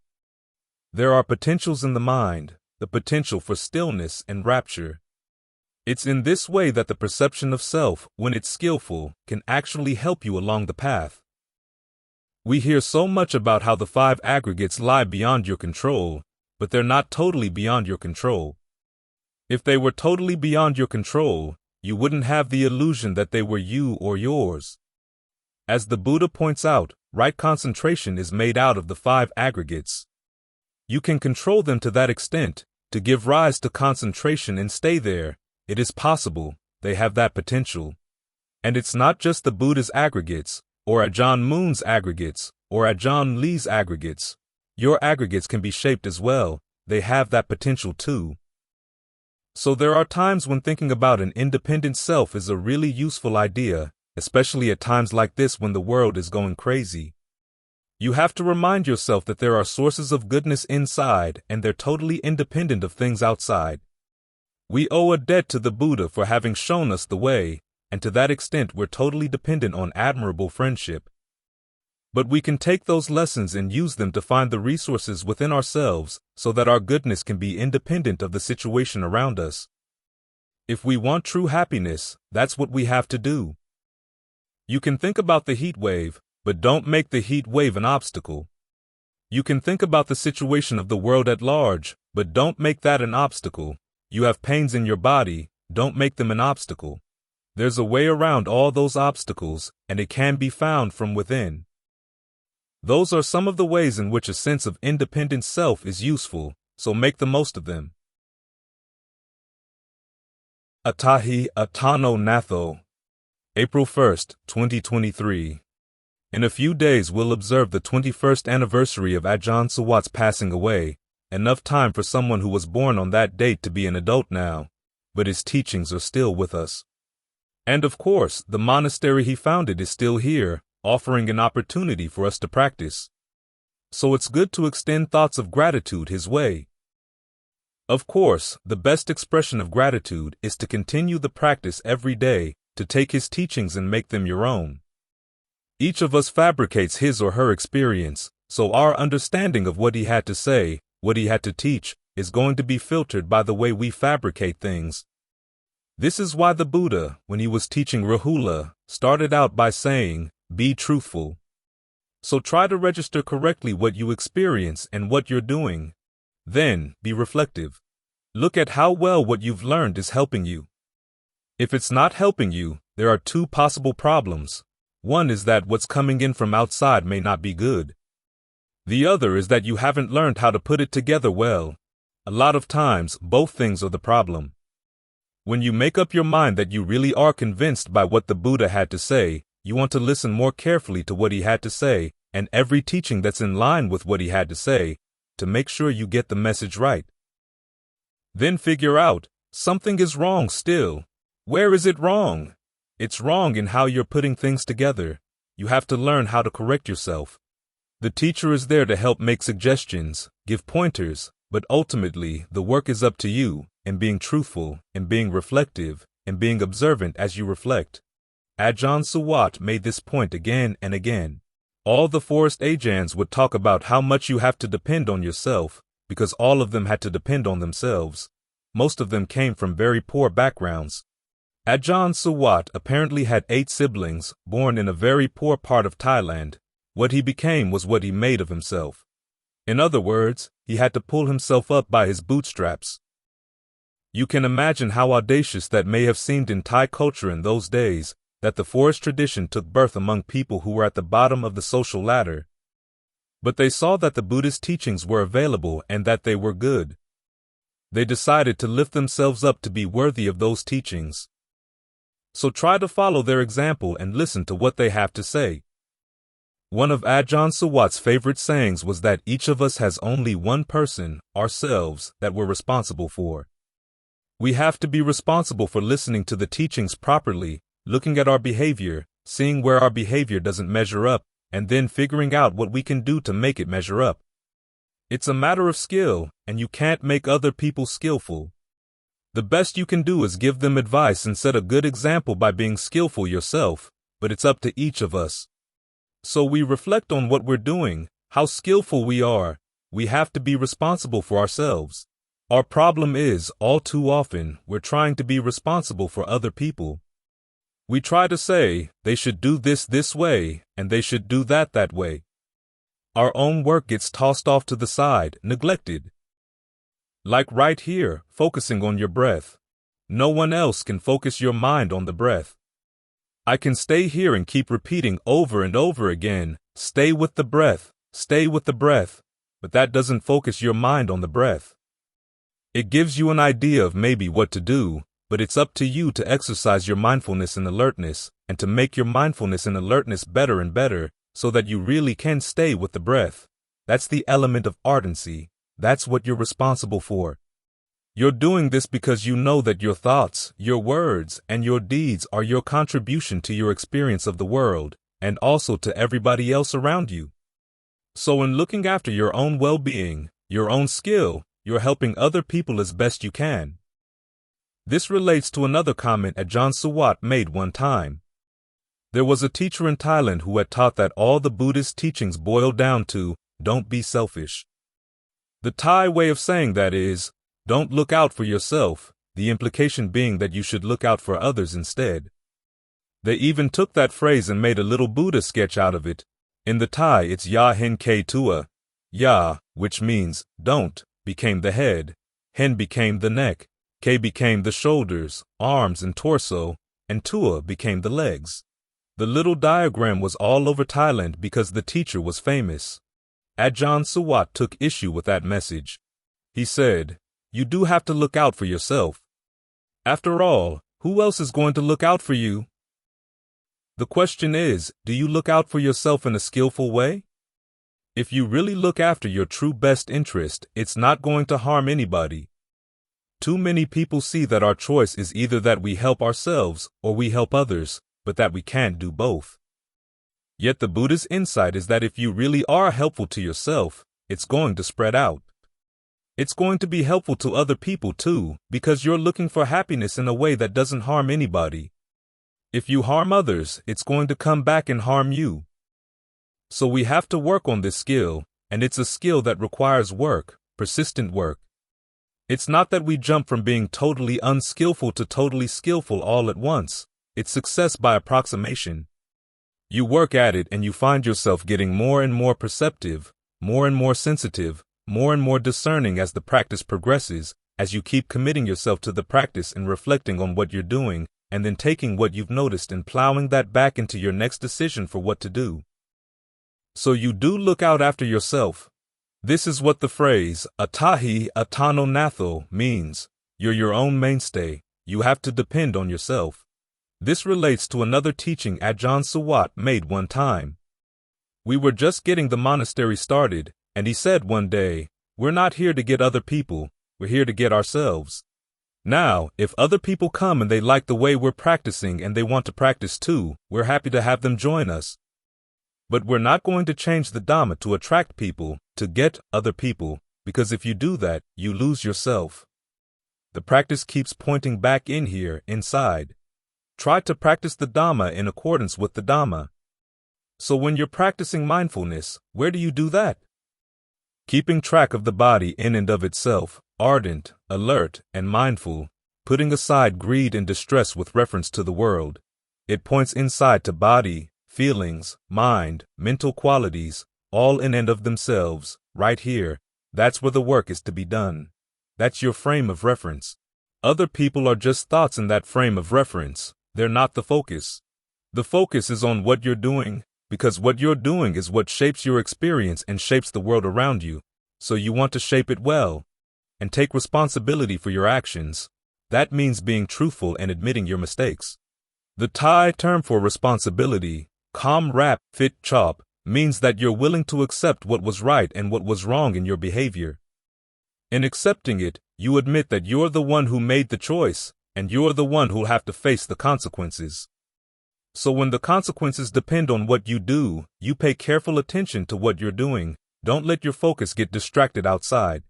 There are potentials in the mind, the potential for stillness and rapture. It's in this way that the perception of self, when it's skillful, can actually help you along the path. We hear so much about how the 5 aggregates lie beyond your control, but they're not totally beyond your control. If they were totally beyond your control, you wouldn't have the illusion that they were you or yours. As the Buddha points out, right concentration is made out of the 5 aggregates. You can control them to that extent, to give rise to concentration and stay there. It is possible, they have that potential. And it's not just the Buddha's aggregates, or Ajahn Mun's aggregates, or Ajahn Lee's aggregates. Your aggregates can be shaped as well, they have that potential too. So there are times when thinking about an independent self is a really useful idea, especially at times like this when the world is going crazy. You have to remind yourself that there are sources of goodness inside and they're totally independent of things outside. We owe a debt to the Buddha for having shown us the way, and to that extent we're totally dependent on admirable friendship. But we can take those lessons and use them to find the resources within ourselves so that our goodness can be independent of the situation around us. If we want true happiness, that's what we have to do. You can think about the heat wave, but don't make the heat wave an obstacle. You can think about the situation of the world at large, but don't make that an obstacle. You have pains in your body, don't make them an obstacle. There's a way around all those obstacles, and it can be found from within. Those are some of the ways in which a sense of independent self is useful, so make the most of them. Atahi Atano Natho, April 1st, 2023. In a few days we'll observe the 21st anniversary of Ajahn Suwat's passing away, enough time for someone who was born on that date to be an adult now, but his teachings are still with us. And of course, the monastery he founded is still here, offering an opportunity for us to practice. So it's good to extend thoughts of gratitude his way. Of course, the best expression of gratitude is to continue the practice every day, to take his teachings and make them your own. Each of us fabricates his or her experience, so our understanding of what he had to say, what he had to teach, is going to be filtered by the way we fabricate things. This is why the Buddha, when he was teaching Rahula, started out by saying, "Be truthful." So try to register correctly what you experience and what you're doing. Then, be reflective. Look at how well what you've learned is helping you. If it's not helping you, there are 2 possible problems. One is that what's coming in from outside may not be good. The other is that you haven't learned how to put it together well. A lot of times, both things are the problem. When you make up your mind that you really are convinced by what the Buddha had to say, you want to listen more carefully to what he had to say, and every teaching that's in line with what he had to say, to make sure you get the message right. Then figure out, something is wrong still. Where is it wrong? It's wrong in how you're putting things together. You have to learn how to correct yourself. The teacher is there to help make suggestions, give pointers, but ultimately the work is up to you, in being truthful, in being reflective, in being observant as you reflect. Ajahn Suwat made this point again and again. All the forest Ajahns would talk about how much you have to depend on yourself, because all of them had to depend on themselves. Most of them came from very poor backgrounds. Ajahn Suwat apparently had 8 siblings, born in a very poor part of Thailand. What he became was what he made of himself. In other words, he had to pull himself up by his bootstraps. You can imagine how audacious that may have seemed in Thai culture in those days, that the forest tradition took birth among people who were at the bottom of the social ladder. But they saw that the Buddhist teachings were available and that they were good. They decided to lift themselves up to be worthy of those teachings. So try to follow their example and listen to what they have to say. One of Ajahn Suwat's favorite sayings was that each of us has only one person, ourselves, that we're responsible for. We have to be responsible for listening to the teachings properly, looking at our behavior, seeing where our behavior doesn't measure up, and then figuring out what we can do to make it measure up. It's a matter of skill, and you can't make other people skillful. The best you can do is give them advice and set a good example by being skillful yourself, but it's up to each of us. So we reflect on what we're doing, how skillful we are. We have to be responsible for ourselves. Our problem is, all too often, we're trying to be responsible for other people. We try to say, they should do this way, and they should do that way. Our own work gets tossed off to the side, neglected. Like right here, focusing on your breath. No one else can focus your mind on the breath. I can stay here and keep repeating over and over again, stay with the breath, but that doesn't focus your mind on the breath. It gives you an idea of maybe what to do, but it's up to you to exercise your mindfulness and alertness, and to make your mindfulness and alertness better and better, so that you really can stay with the breath. That's the element of ardency. That's what you're responsible for. You're doing this because you know that your thoughts, your words, and your deeds are your contribution to your experience of the world, and also to everybody else around you. So in looking after your own well-being, your own skill, you're helping other people as best you can. This relates to another comment Ajahn Suwat made one time. There was a teacher in Thailand who had taught that all the Buddhist teachings boil down to, don't be selfish. The Thai way of saying that is, don't look out for yourself, the implication being that you should look out for others instead. They even took that phrase and made a little Buddha sketch out of it. In the Thai it's Ya Hen Ke Tua. Ya, which means don't, became the head, Hen became the neck, Ke became the shoulders, arms, and torso, and Tua became the legs. The little diagram was all over Thailand because the teacher was famous. Ajahn Suwat took issue with that message. He said, you do have to look out for yourself. After all, who else is going to look out for you? The question is, do you look out for yourself in a skillful way? If you really look after your true best interest, it's not going to harm anybody. Too many people see that our choice is either that we help ourselves or we help others, but that we can't do both. Yet the Buddha's insight is that if you really are helpful to yourself, it's going to spread out. It's going to be helpful to other people too, because you're looking for happiness in a way that doesn't harm anybody. If you harm others, it's going to come back and harm you. So we have to work on this skill, and it's a skill that requires work, persistent work. It's not that we jump from being totally unskillful to totally skillful all at once. It's success by approximation. You work at it and you find yourself getting more and more perceptive, more and more sensitive, more and more discerning as the practice progresses, as you keep committing yourself to the practice and reflecting on what you're doing, and then taking what you've noticed and plowing that back into your next decision for what to do. So you do look out after yourself. This is what the phrase, atahi atano natho, means. You're your own mainstay. You have to depend on yourself. This relates to another teaching Ajahn Suwat made one time. We were just getting the monastery started, and he said one day, "We're not here to get other people, we're here to get ourselves." Now, if other people come and they like the way we're practicing and they want to practice too, we're happy to have them join us. But we're not going to change the Dhamma to attract people, to get other people, because if you do that, you lose yourself. The practice keeps pointing back in here, inside. Try to practice the Dhamma in accordance with the Dhamma. So when you're practicing mindfulness, where do you do that? Keeping track of the body in and of itself, ardent, alert, and mindful, putting aside greed and distress with reference to the world. It points inside to body, feelings, mind, mental qualities, all in and of themselves, right here. That's where the work is to be done. That's your frame of reference. Other people are just thoughts in that frame of reference. They're not the focus. The focus is on what you're doing, because what you're doing is what shapes your experience and shapes the world around you. So you want to shape it well and take responsibility for your actions. That means being truthful and admitting your mistakes. The Thai term for responsibility, Kham Rap Fit Chop, means that you're willing to accept what was right and what was wrong in your behavior. In accepting it, you admit that you're the one who made the choice, and you're the one who'll have to face the consequences. So when the consequences depend on what you do, you pay careful attention to what you're doing. Don't let your focus get distracted outside.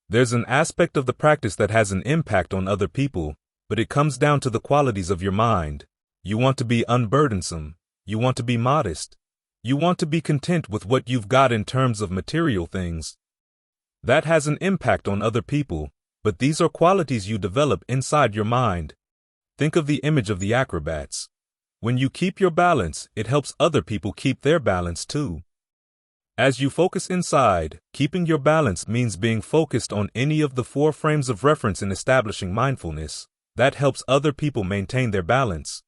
There's an aspect of the practice that has an impact on other people, but it comes down to the qualities of your mind. You want to be unburdensome. You want to be modest. You want to be content with what you've got in terms of material things. That has an impact on other people, but these are qualities you develop inside your mind. Think of the image of the acrobats. When you keep your balance, it helps other people keep their balance too. As you focus inside, keeping your balance means being focused on any of the 4 frames of reference in establishing mindfulness. That helps other people maintain their balance.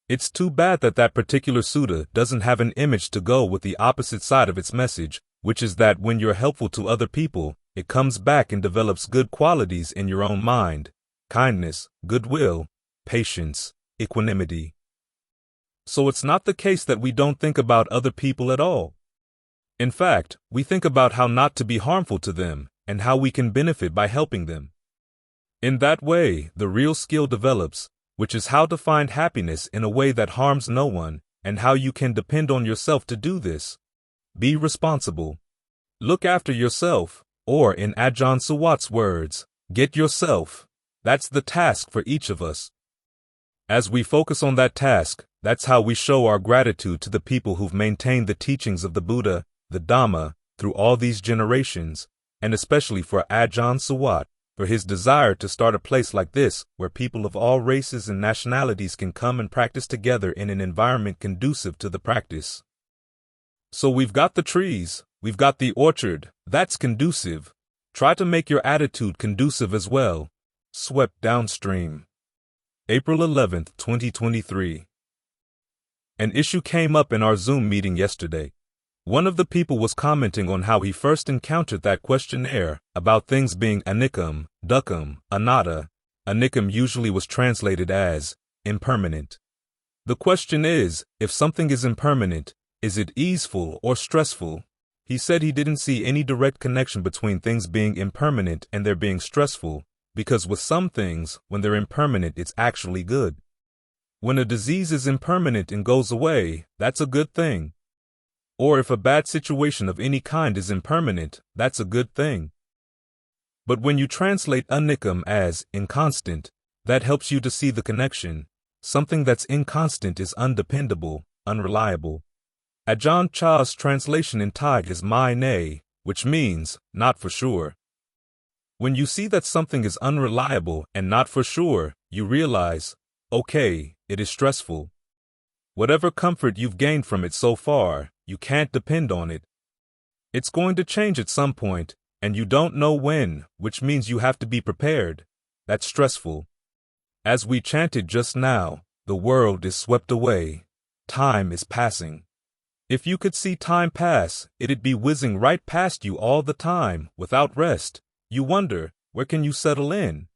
It's too bad that that particular sutta doesn't have an image to go with the opposite side of its message, which is that when you're helpful to other people, it comes back and develops good qualities in your own mind: kindness, goodwill, patience, equanimity. So it's not the case that we don't think about other people at all. In fact, we think about how not to be harmful to them and how we can benefit by helping them. In that way, the real skill develops, which is how to find happiness in a way that harms no one and how you can depend on yourself to do this. Be responsible. Look after yourself, or in Ajahn Suwat's words, get yourself. That's the task for each of us. As we focus on that task, that's how we show our gratitude to the people who've maintained the teachings of the Buddha, the Dhamma, through all these generations, and especially for Ajahn Suwat, for his desire to start a place like this where people of all races and nationalities can come and practice together in an environment conducive to the practice. So we've got the trees, we've got the orchard, that's conducive. Try to make your attitude conducive as well. Swept downstream. April 11th, 2023. An issue came up in our Zoom meeting yesterday. One of the people was commenting on how he first encountered that questionnaire about things being anicam, dukkam, anatta. Anicam usually was translated as impermanent. The question is, if something is impermanent, is it easeful or stressful? He said he didn't see any direct connection between things being impermanent and their being stressful, because with some things, when they're impermanent, it's actually good. When a disease is impermanent and goes away, that's a good thing. Or if a bad situation of any kind is impermanent, that's a good thing. But when you translate anicam as inconstant, that helps you to see the connection. Something that's inconstant is undependable, unreliable. Ajahn Chah's translation in Thai is mai nay, which means not for sure. When you see that something is unreliable and not for sure, you realize, okay, it is stressful. Whatever comfort you've gained from it so far, you can't depend on it. It's going to change at some point, and you don't know when, which means you have to be prepared. That's stressful. As we chanted just now, the world is swept away. Time is passing. If you could see time pass, it'd be whizzing right past you all the time, without rest. You wonder, where can you settle in?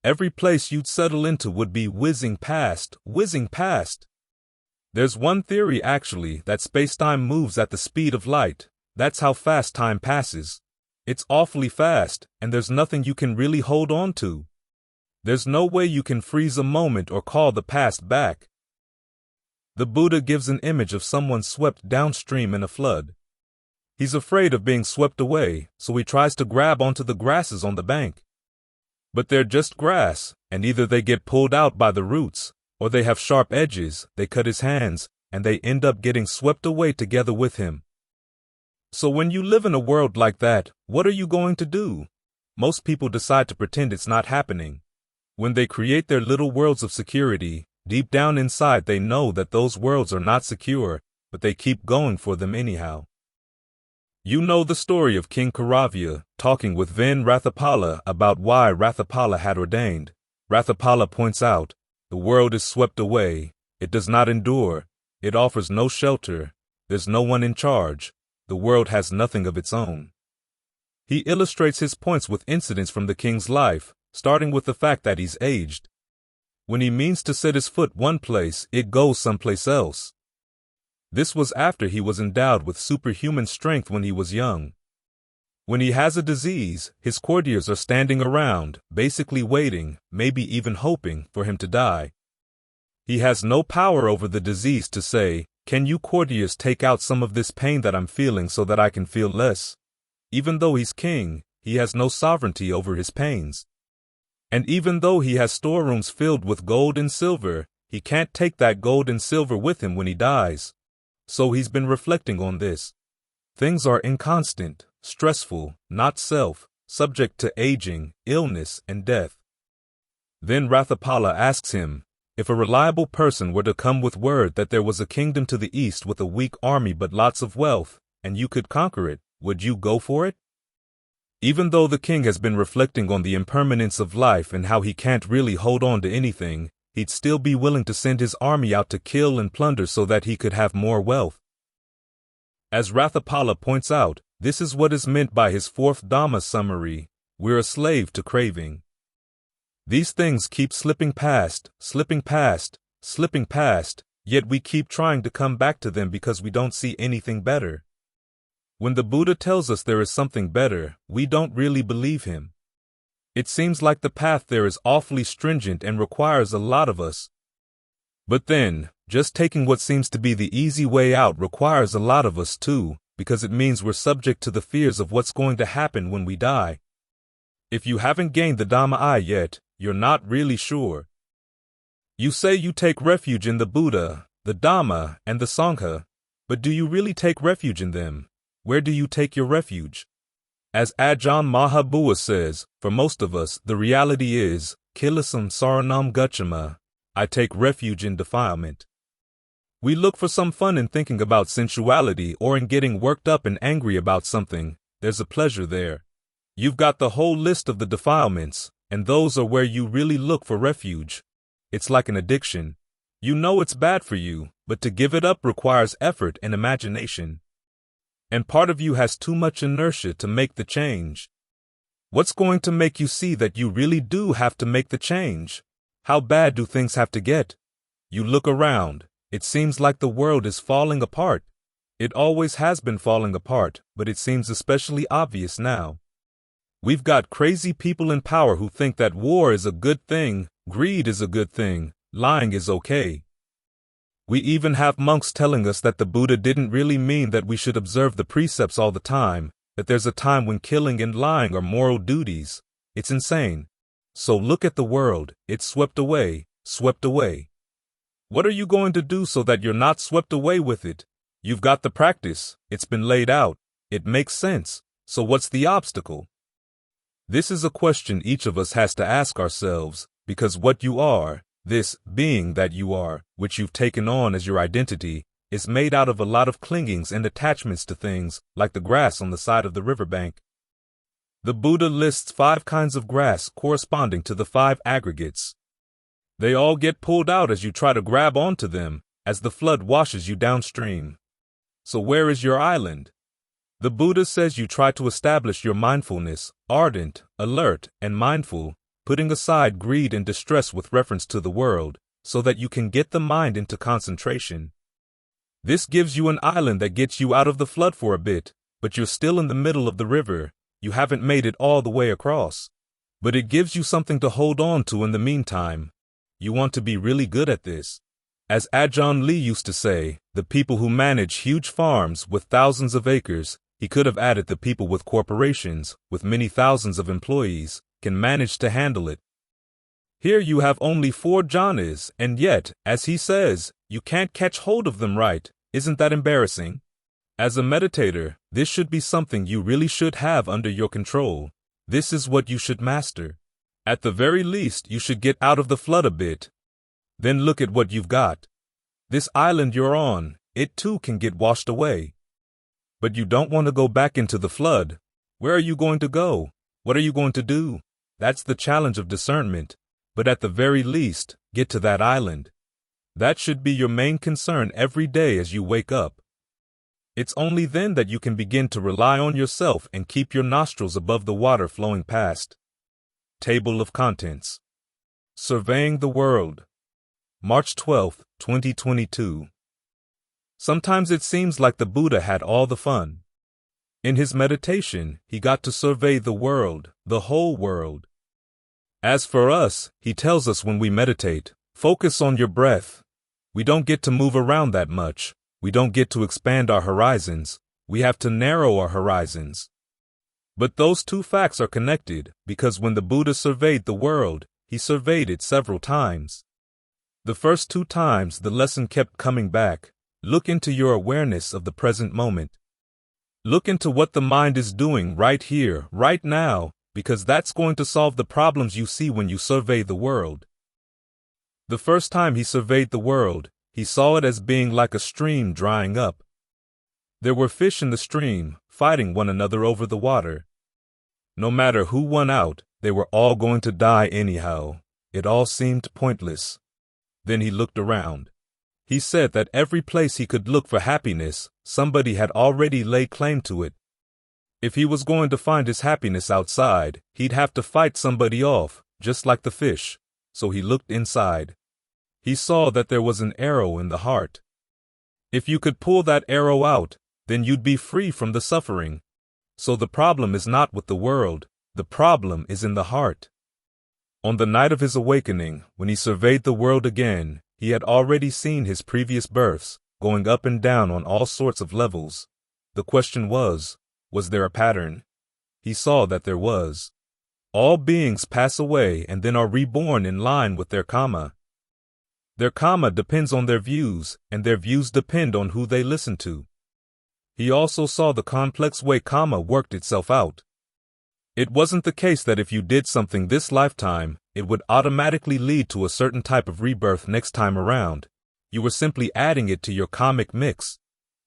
Every place you'd settle into would be whizzing past, whizzing past. There's one theory actually that space-time moves at the speed of light. That's how fast time passes. It's awfully fast, and there's nothing you can really hold on to. There's no way you can freeze a moment or call the past back. The Buddha gives an image of someone swept downstream in a flood. He's afraid of being swept away, so he tries to grab onto the grasses on the bank. But they're just grass, and either they get pulled out by the roots, or they have sharp edges, they cut his hands, and they end up getting swept away together with him. So when you live in a world like that, what are you going to do? Most people decide to pretend it's not happening. When they create their little worlds of security, deep down inside they know that those worlds are not secure, but they keep going for them anyhow. You know the story of King Karavya talking with Ven Rathapala about why Rathapala had ordained. Rathapala points out, the world is swept away, it does not endure, it offers no shelter, there's no one in charge, the world has nothing of its own. He illustrates his points with incidents from the king's life, starting with the fact that he's aged. When he means to set his foot one place, it goes someplace else. This was after he was endowed with superhuman strength when he was young. When he has a disease, his courtiers are standing around, basically waiting, maybe even hoping, for him to die. He has no power over the disease to say, "Can you courtiers take out some of this pain that I'm feeling so that I can feel less?" Even though he's king, he has no sovereignty over his pains. And even though he has storerooms filled with gold and silver, he can't take that gold and silver with him when he dies. So he's been reflecting on this. Things are inconstant, stressful, not self, subject to aging, illness, and death. Then Rathapala asks him, if a reliable person were to come with word that there was a kingdom to the east with a weak army but lots of wealth, and you could conquer it, would you go for it? Even though the king has been reflecting on the impermanence of life and how he can't really hold on to anything, he'd still be willing to send his army out to kill and plunder so that he could have more wealth. As Rathapala points out, this is what is meant by his fourth Dhamma summary: we're a slave to craving. These things keep slipping past, slipping past, slipping past, yet we keep trying to come back to them because we don't see anything better. When the Buddha tells us there is something better, we don't really believe him. It seems like the path there is awfully stringent and requires a lot of us. But then, just taking what seems to be the easy way out requires a lot of us too, because it means we're subject to the fears of what's going to happen when we die. If you haven't gained the Dhamma yet, you're not really sure. You say you take refuge in the Buddha, the Dhamma, and the Sangha, but do you really take refuge in them? Where do you take your refuge? As Ajahn Mahabua says, for most of us, the reality is, Kilasam Saranam Gacchama, I take refuge in defilement. We look for some fun in thinking about sensuality or in getting worked up and angry about something. There's a pleasure there. You've got the whole list of the defilements, and those are where you really look for refuge. It's like an addiction. You know it's bad for you, but to give it up requires effort and imagination. And part of you has too much inertia to make the change. What's going to make you see that you really do have to make the change? How bad do things have to get? You look around. It seems like the world is falling apart. It always has been falling apart, but it seems especially obvious now. We've got crazy people in power who think that war is a good thing, greed is a good thing, lying is okay. We even have monks telling us that the Buddha didn't really mean that we should observe the precepts all the time, that there's a time when killing and lying are moral duties. It's insane. So look at the world, it's swept away, swept away. What are you going to do so that you're not swept away with it? You've got the practice, it's been laid out, it makes sense, so what's the obstacle? This is a question each of us has to ask ourselves, because what you are, this being that you are, which you've taken on as your identity, is made out of a lot of clingings and attachments to things, like the grass on the side of the riverbank. The Buddha lists 5 kinds of grass corresponding to the 5 aggregates. They all get pulled out as you try to grab onto them, as the flood washes you downstream. So where is your island? The Buddha says you try to establish your mindfulness, ardent, alert, and mindful, putting aside greed and distress with reference to the world, so that you can get the mind into concentration. This gives you an island that gets you out of the flood for a bit, but you're still in the middle of the river. You haven't made it all the way across. But it gives you something to hold on to in the meantime. You want to be really good at this. As Ajahn Lee used to say, the people who manage huge farms with thousands of acres, he could have added the people with corporations, with many thousands of employees, can manage to handle it. Here you have only 4 jhanas, and yet, as he says, you can't catch hold of them right. Isn't that embarrassing? As a meditator, this should be something you really should have under your control. This is what you should master. At the very least, you should get out of the flood a bit. Then look at what you've got. This island you're on, it too can get washed away. But you don't want to go back into the flood. Where are you going to go? What are you going to do? That's the challenge of discernment. But at the very least, get to that island. That should be your main concern every day as you wake up. It's only then that you can begin to rely on yourself and keep your nostrils above the water flowing past. Table of Contents. Surveying the World. March 12, 2022. Sometimes it seems like the Buddha had all the fun. In his meditation, he got to survey the world, the whole world. As for us, he tells us when we meditate, focus on your breath. We don't get to move around that much. We don't get to expand our horizons. We have to narrow our horizons. But those two facts are connected, because when the Buddha surveyed the world, he surveyed it several times. The first 2 times the lesson kept coming back. Look into your awareness of the present moment. Look into what the mind is doing right here, right now, because that's going to solve the problems you see when you survey the world. The first time he surveyed the world, he saw it as being like a stream drying up. There were fish in the stream, fighting one another over the water. No matter who won out, they were all going to die anyhow. It all seemed pointless. Then he looked around. He said that every place he could look for happiness, somebody had already laid claim to it. If he was going to find his happiness outside, he'd have to fight somebody off, just like the fish. So he looked inside. He saw that there was an arrow in the heart. If you could pull that arrow out, then you'd be free from the suffering. So the problem is not with the world, the problem is in the heart. On the night of his awakening, when he surveyed the world again, he had already seen his previous births, going up and down on all sorts of levels. The question was there a pattern? He saw that there was. All beings pass away and then are reborn in line with their karma. Their karma depends on their views, and their views depend on who they listen to. He also saw the complex way karma worked itself out. It wasn't the case that if you did something this lifetime, it would automatically lead to a certain type of rebirth next time around. You were simply adding it to your karmic mix.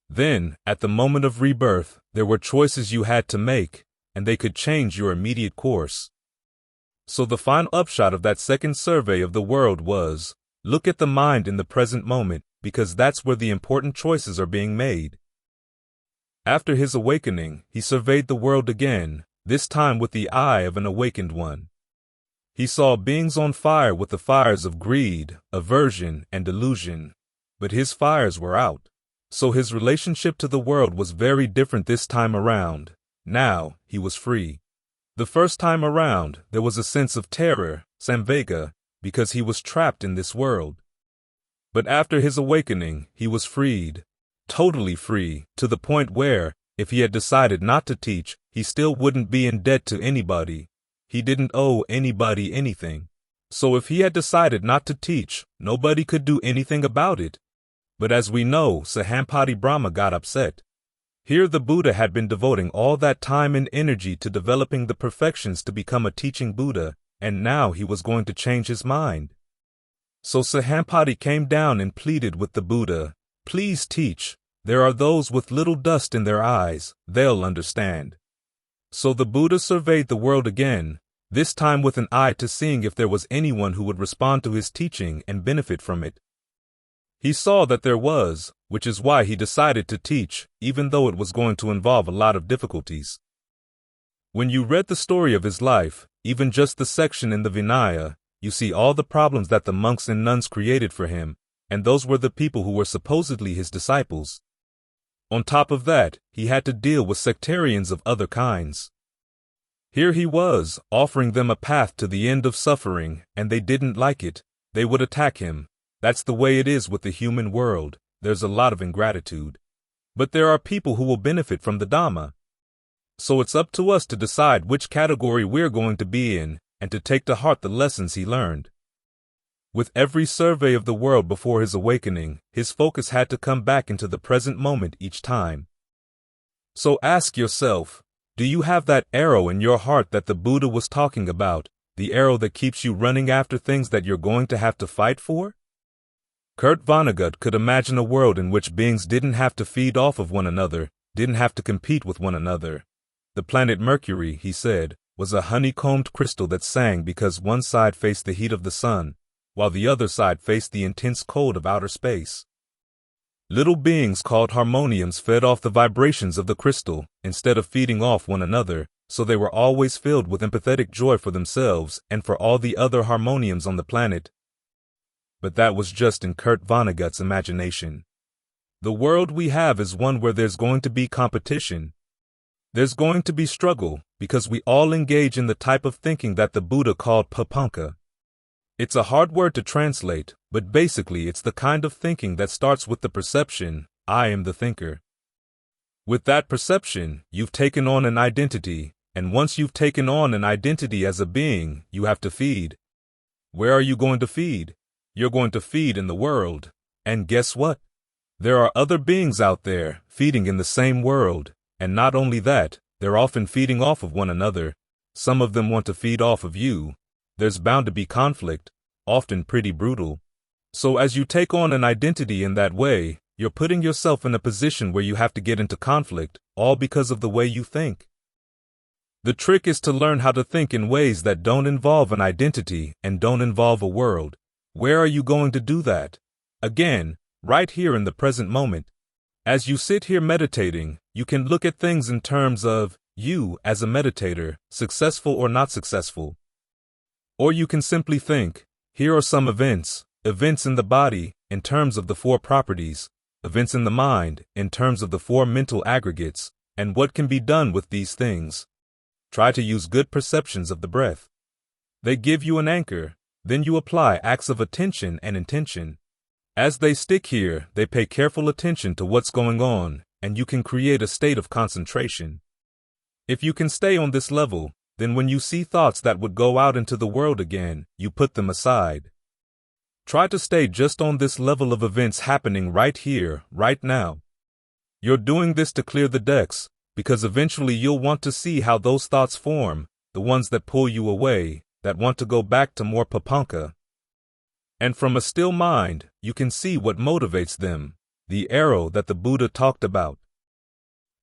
Then, at the moment of rebirth, there were choices you had to make, and they could change your immediate course. So the final upshot of that second survey of the world was, look at the mind in the present moment, because that's where the important choices are being made. After his awakening, he surveyed the world again, this time with the eye of an awakened one. He saw beings on fire with the fires of greed, aversion, and delusion, but his fires were out. So his relationship to the world was very different this time around. Now, he was free. The first time around, there was a sense of terror, samvega, because he was trapped in this world. But after his awakening, he was freed, totally free, to the point where, if he had decided not to teach, he still wouldn't be in debt to anybody. He didn't owe anybody anything. So if he had decided not to teach, nobody could do anything about it. But as we know, Sahampati Brahma got upset. Here the Buddha had been devoting all that time and energy to developing the perfections to become a teaching Buddha, and now he was going to change his mind. So Sahampati came down and pleaded with the Buddha, "Please teach. There are those with little dust in their eyes, they'll understand." So the Buddha surveyed the world again, this time with an eye to seeing if there was anyone who would respond to his teaching and benefit from it. He saw that there was, which is why he decided to teach, even though it was going to involve a lot of difficulties. When you read the story of his life, even just the section in the Vinaya, you see all the problems that the monks and nuns created for him, and those were the people who were supposedly his disciples. On top of that, he had to deal with sectarians of other kinds. Here he was, offering them a path to the end of suffering, and they didn't like it. They would attack him. That's the way it is with the human world. There's a lot of ingratitude. But there are people who will benefit from the Dhamma. So it's up to us to decide which category we're going to be in, and to take to heart the lessons he learned. With every survey of the world before his awakening, his focus had to come back into the present moment each time. So ask yourself, do you have that arrow in your heart that the Buddha was talking about, the arrow that keeps you running after things that you're going to have to fight for? Kurt Vonnegut could imagine a world in which beings didn't have to feed off of one another, didn't have to compete with one another. The planet Mercury, he said, was a honeycombed crystal that sang because one side faced the heat of the sun, while the other side faced the intense cold of outer space. Little beings called harmoniums fed off the vibrations of the crystal, instead of feeding off one another, so they were always filled with empathetic joy for themselves and for all the other harmoniums on the planet. But that was just in Kurt Vonnegut's imagination. The world we have is one where there's going to be competition. There's going to be struggle, because we all engage in the type of thinking that the Buddha called paṭibhāna. It's a hard word to translate, but basically it's the kind of thinking that starts with the perception, I am the thinker. With that perception, you've taken on an identity, and once you've taken on an identity as a being, you have to feed. Where are you going to feed? You're going to feed in the world. And guess what? There are other beings out there, feeding in the same world, and not only that, they're often feeding off of one another. Some of them want to feed off of you. There's bound to be conflict, often pretty brutal. So as you take on an identity in that way, you're putting yourself in a position where you have to get into conflict, all because of the way you think. The trick is to learn how to think in ways that don't involve an identity and don't involve a world. Where are you going to do that? Again, right here in the present moment. As you sit here meditating, you can look at things in terms of you as a meditator, successful or not successful. Or you can simply think, here are some events in the body, in terms of the four properties, events in the mind, in terms of the four mental aggregates, and what can be done with these things. Try to use good perceptions of the breath. They give you an anchor, then you apply acts of attention and intention. As they stick here, they pay careful attention to what's going on, and you can create a state of concentration. If you can stay on this level, then when you see thoughts that would go out into the world again, you put them aside. Try to stay just on this level of events happening right here, right now. You're doing this to clear the decks, because eventually you'll want to see how those thoughts form, the ones that pull you away, that want to go back to more paṭibhāna. And from a still mind, you can see what motivates them, the arrow that the Buddha talked about.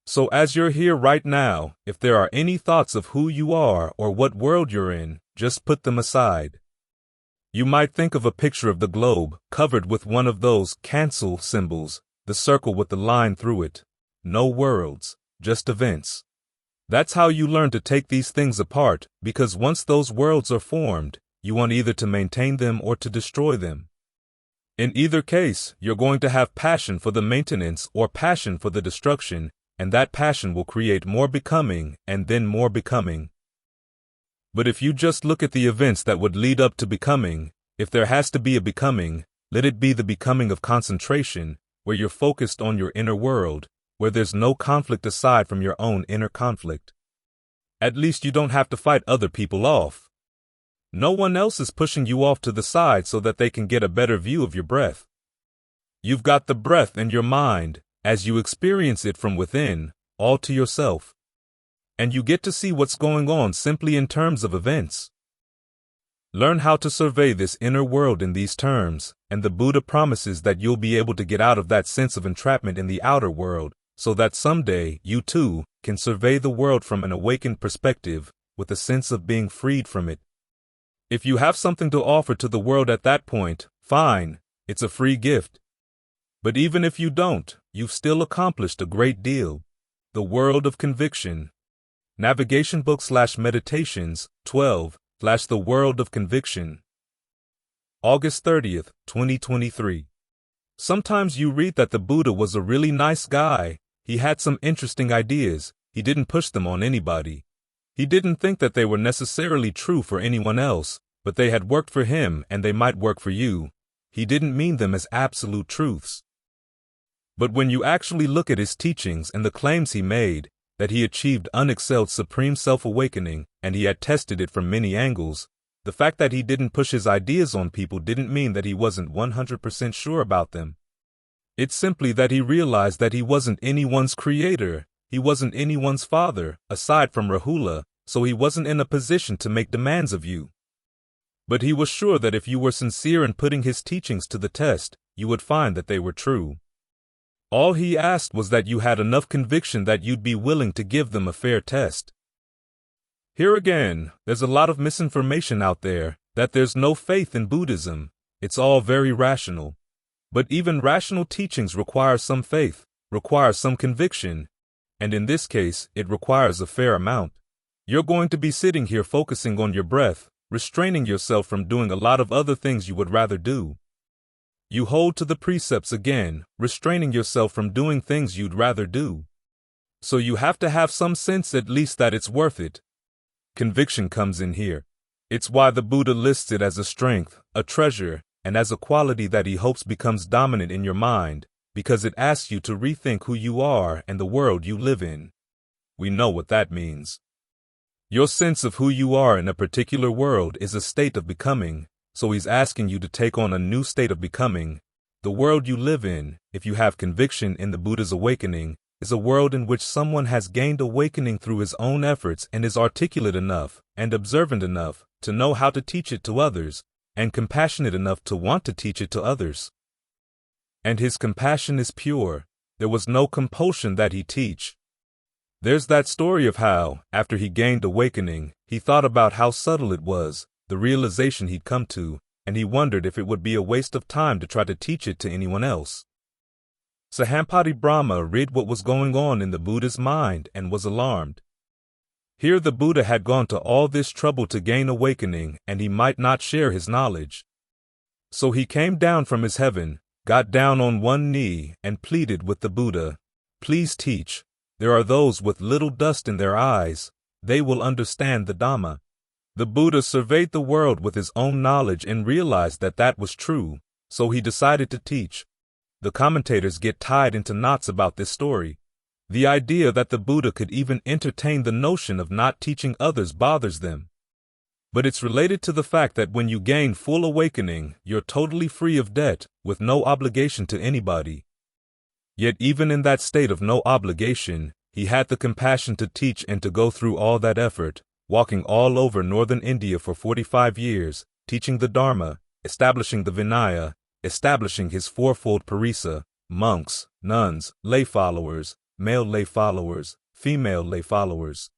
So as you're here right now, if there are any thoughts of who you are or what world you're in, just put them aside. You might think of a picture of the globe, covered with one of those cancel symbols, the circle with the line through it. No worlds, just events. That's how you learn to take these things apart, because once those worlds are formed, you want either to maintain them or to destroy them. In either case, you're going to have passion for the maintenance or passion for the destruction, and that passion will create more becoming and then more becoming. But if you just look at the events that would lead up to becoming, if there has to be a becoming, let it be the becoming of concentration, where you're focused on your inner world, where there's no conflict aside from your own inner conflict. At least you don't have to fight other people off. No one else is pushing you off to the side so that they can get a better view of your breath. You've got the breath in your mind, as you experience it from within, all to yourself. And you get to see what's going on simply in terms of events. Learn how to survey this inner world in these terms, and the Buddha promises that you'll be able to get out of that sense of entrapment in the outer world, so that someday you too can survey the world from an awakened perspective, with a sense of being freed from it. If you have something to offer to the world at that point, fine, it's a free gift. But even if you don't, you've still accomplished a great deal. The world of conviction. Navigation book/meditations, 12/The World of Conviction. August 30th, 2023. Sometimes you read that the Buddha was a really nice guy. He had some interesting ideas. He didn't push them on anybody. He didn't think that they were necessarily true for anyone else, but they had worked for him and they might work for you. He didn't mean them as absolute truths. But when you actually look at his teachings and the claims he made, that he achieved unexcelled supreme self-awakening and he had tested it from many angles, the fact that he didn't push his ideas on people didn't mean that he wasn't 100% sure about them. It's simply that he realized that he wasn't anyone's creator, he wasn't anyone's father, aside from Rahula, so he wasn't in a position to make demands of you. But he was sure that if you were sincere in putting his teachings to the test, you would find that they were true. All he asked was that you had enough conviction that you'd be willing to give them a fair test. Here again, there's a lot of misinformation out there, that there's no faith in Buddhism. It's all very rational. But even rational teachings require some faith, require some conviction, and in this case, it requires a fair amount. You're going to be sitting here focusing on your breath, restraining yourself from doing a lot of other things you would rather do. You hold to the precepts again, restraining yourself from doing things you'd rather do. So you have to have some sense at least that it's worth it. Conviction comes in here. It's why the Buddha lists it as a strength, a treasure, and as a quality that he hopes becomes dominant in your mind, because it asks you to rethink who you are and the world you live in. We know what that means. Your sense of who you are in a particular world is a state of becoming, so he's asking you to take on a new state of becoming. The world you live in, if you have conviction in the Buddha's awakening, is a world in which someone has gained awakening through his own efforts and is articulate enough and observant enough to know how to teach it to others, and compassionate enough to want to teach it to others. And his compassion is pure. There was no compulsion that he teach. There's that story of how, after he gained awakening, he thought about how subtle it was, the realization he'd come to, and he wondered if it would be a waste of time to try to teach it to anyone else. Sahampati Brahma read what was going on in the Buddha's mind and was alarmed. Here the Buddha had gone to all this trouble to gain awakening, and he might not share his knowledge. So he came down from his heaven, got down on one knee, and pleaded with the Buddha, "Please teach. There are those with little dust in their eyes. They will understand the Dhamma." The Buddha surveyed the world with his own knowledge and realized that that was true, so he decided to teach. The commentators get tied into knots about this story. The idea that the Buddha could even entertain the notion of not teaching others bothers them. But it's related to the fact that when you gain full awakening, you're totally free of debt, with no obligation to anybody. Yet even in that state of no obligation, he had the compassion to teach and to go through all that effort, walking all over northern India for 45 years, teaching the Dharma, establishing the Vinaya, establishing his fourfold parisa, monks, nuns, lay followers, male lay followers, female lay followers.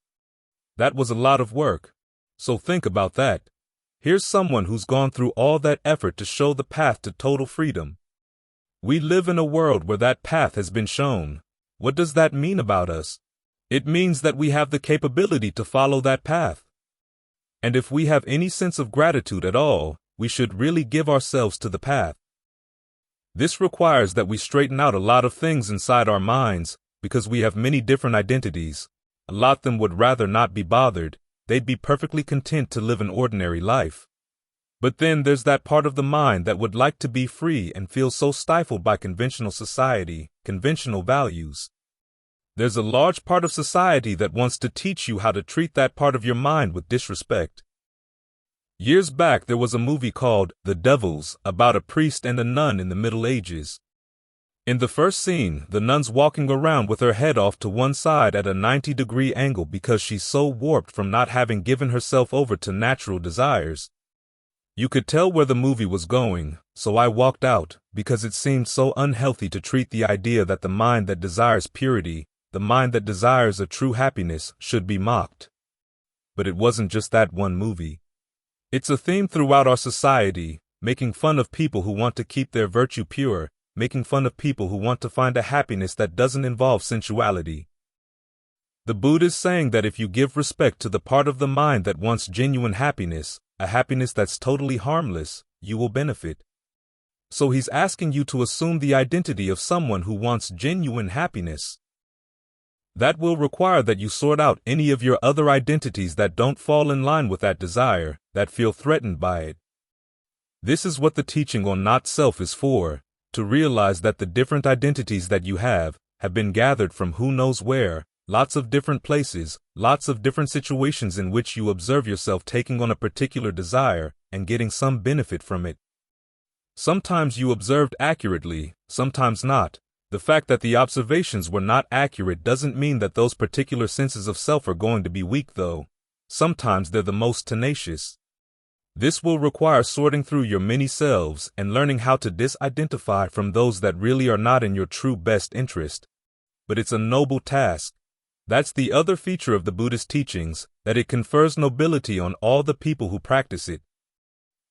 That was a lot of work. So think about that. Here's someone who's gone through all that effort to show the path to total freedom. We live in a world where that path has been shown. What does that mean about us? It means that we have the capability to follow that path. And if we have any sense of gratitude at all, we should really give ourselves to the path. This requires that we straighten out a lot of things inside our minds, because we have many different identities. A lot of them would rather not be bothered. They'd be perfectly content to live an ordinary life. But then there's that part of the mind that would like to be free and feel so stifled by conventional society, conventional values. There's a large part of society that wants to teach you how to treat that part of your mind with disrespect. Years back there was a movie called The Devils about a priest and a nun in the Middle Ages. In the first scene, the nun's walking around with her head off to one side at a 90-degree angle because she's so warped from not having given herself over to natural desires. You could tell where the movie was going, so I walked out, because it seemed so unhealthy to treat the idea that the mind that desires purity, the mind that desires a true happiness, should be mocked. but it wasn't just that one movie. It's a theme throughout our society, making fun of people who want to keep their virtue pure, making fun of people who want to find a happiness that doesn't involve sensuality. The Buddha is saying that if you give respect to the part of the mind that wants genuine happiness, a happiness that's totally harmless, you will benefit. So he's asking you to assume the identity of someone who wants genuine happiness. That will require that you sort out any of your other identities that don't fall in line with that desire, that feel threatened by it. This is what the teaching on not self is for, to realize that the different identities that you have been gathered from who knows where, lots of different places, lots of different situations in which you observe yourself taking on a particular desire and getting some benefit from it. Sometimes you observed accurately, sometimes not. The fact that the observations were not accurate doesn't mean that those particular senses of self are going to be weak, though. Sometimes they're the most tenacious. This will require sorting through your many selves and learning how to disidentify from those that really are not in your true best interest. But it's a noble task. That's the other feature of the Buddhist teachings, that it confers nobility on all the people who practice it.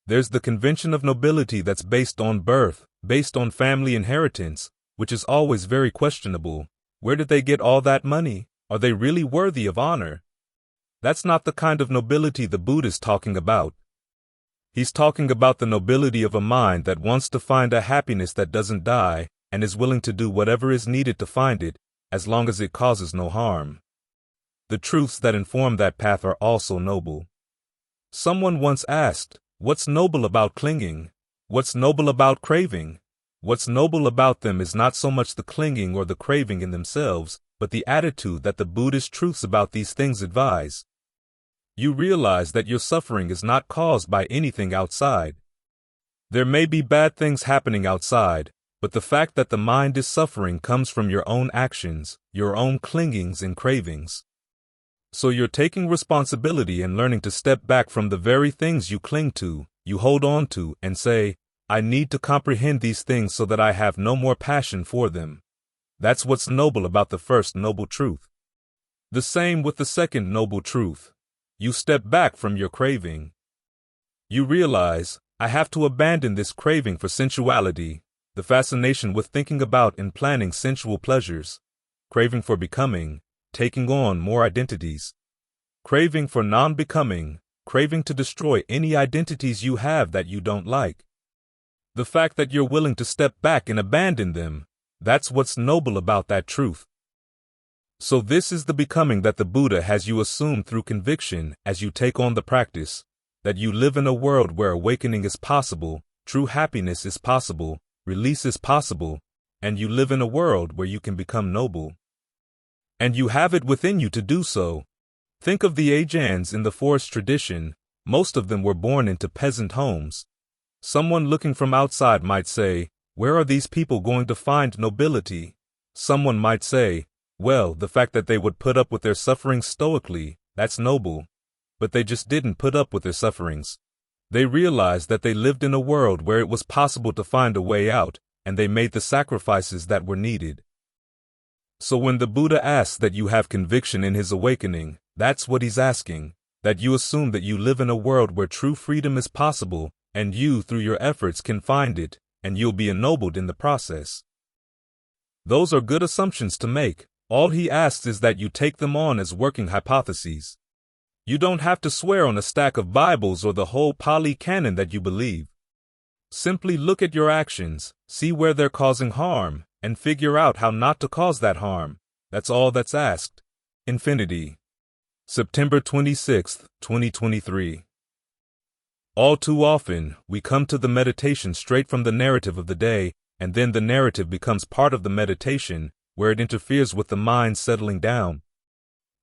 There's the convention of nobility that's based on birth, based on family inheritance, which is always very questionable. Where did they get all that money? Are they really worthy of honor? That's not the kind of nobility the Buddha is talking about. He's talking about the nobility of a mind that wants to find a happiness that doesn't die and is willing to do whatever is needed to find it, as long as it causes no harm. The truths that inform that path are also noble. Someone once asked, "What's noble about clinging? What's noble about craving?" What's noble about them is not so much the clinging or the craving in themselves, but the attitude that the Buddhist truths about these things advise. You realize that your suffering is not caused by anything outside. There may be bad things happening outside, but the fact that the mind is suffering comes from your own actions, your own clingings and cravings. So you're taking responsibility and learning to step back from the very things you cling to, you hold on to, and say, "I need to comprehend these things so that I have no more passion for them." That's what's noble about the first noble truth. The same with the second noble truth. You step back from your craving. You realize, I have to abandon this craving for sensuality, the fascination with thinking about and planning sensual pleasures, craving for becoming, taking on more identities, craving for non-becoming, craving to destroy any identities you have that you don't like. The fact that you're willing to step back and abandon them, that's what's noble about that truth. So this is the becoming that the Buddha has you assume through conviction as you take on the practice, that you live in a world where awakening is possible, true happiness is possible, release is possible, and you live in a world where you can become noble. And you have it within you to do so. Think of the Ajans in the forest tradition. Most of them were born into peasant homes. Someone looking from outside might say, "Where are these people going to find nobility?" Someone might say, "Well, the fact that they would put up with their sufferings stoically, that's noble." But they just didn't put up with their sufferings. They realized that they lived in a world where it was possible to find a way out, and they made the sacrifices that were needed. So when the Buddha asks that you have conviction in his awakening, that's what he's asking, that you assume that you live in a world where true freedom is possible, and you, through your efforts, can find it, and you'll be ennobled in the process. Those are good assumptions to make. All he asks is that you take them on as working hypotheses. You don't have to swear on a stack of Bibles or the whole Pali Canon that you believe. Simply look at your actions, see where they're causing harm, and figure out how not to cause that harm. That's all that's asked. Infinity. September 26, 2023. All too often, we come to the meditation straight from the narrative of the day, and then the narrative becomes part of the meditation, where it interferes with the mind settling down.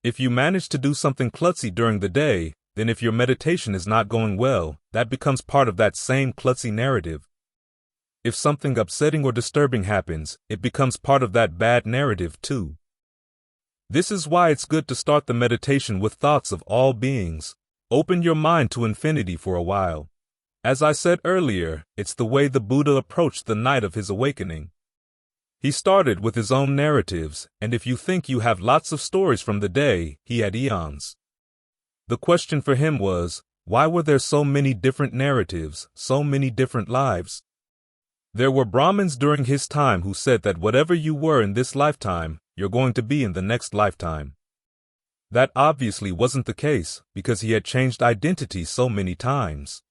If you manage to do something klutzy during the day, then if your meditation is not going well, that becomes part of that same klutzy narrative. If something upsetting or disturbing happens, it becomes part of that bad narrative too. This is why it's good to start the meditation with thoughts of all beings. Open your mind to infinity for a while. As I said earlier, it's the way the Buddha approached the night of his awakening. He started with his own narratives, and if you think you have lots of stories from the day, he had eons. The question for him was, why were there so many different narratives, so many different lives? There were Brahmins during his time who said that whatever you were in this lifetime, you're going to be in the next lifetime. That obviously wasn't the case, because he had changed identity so many times.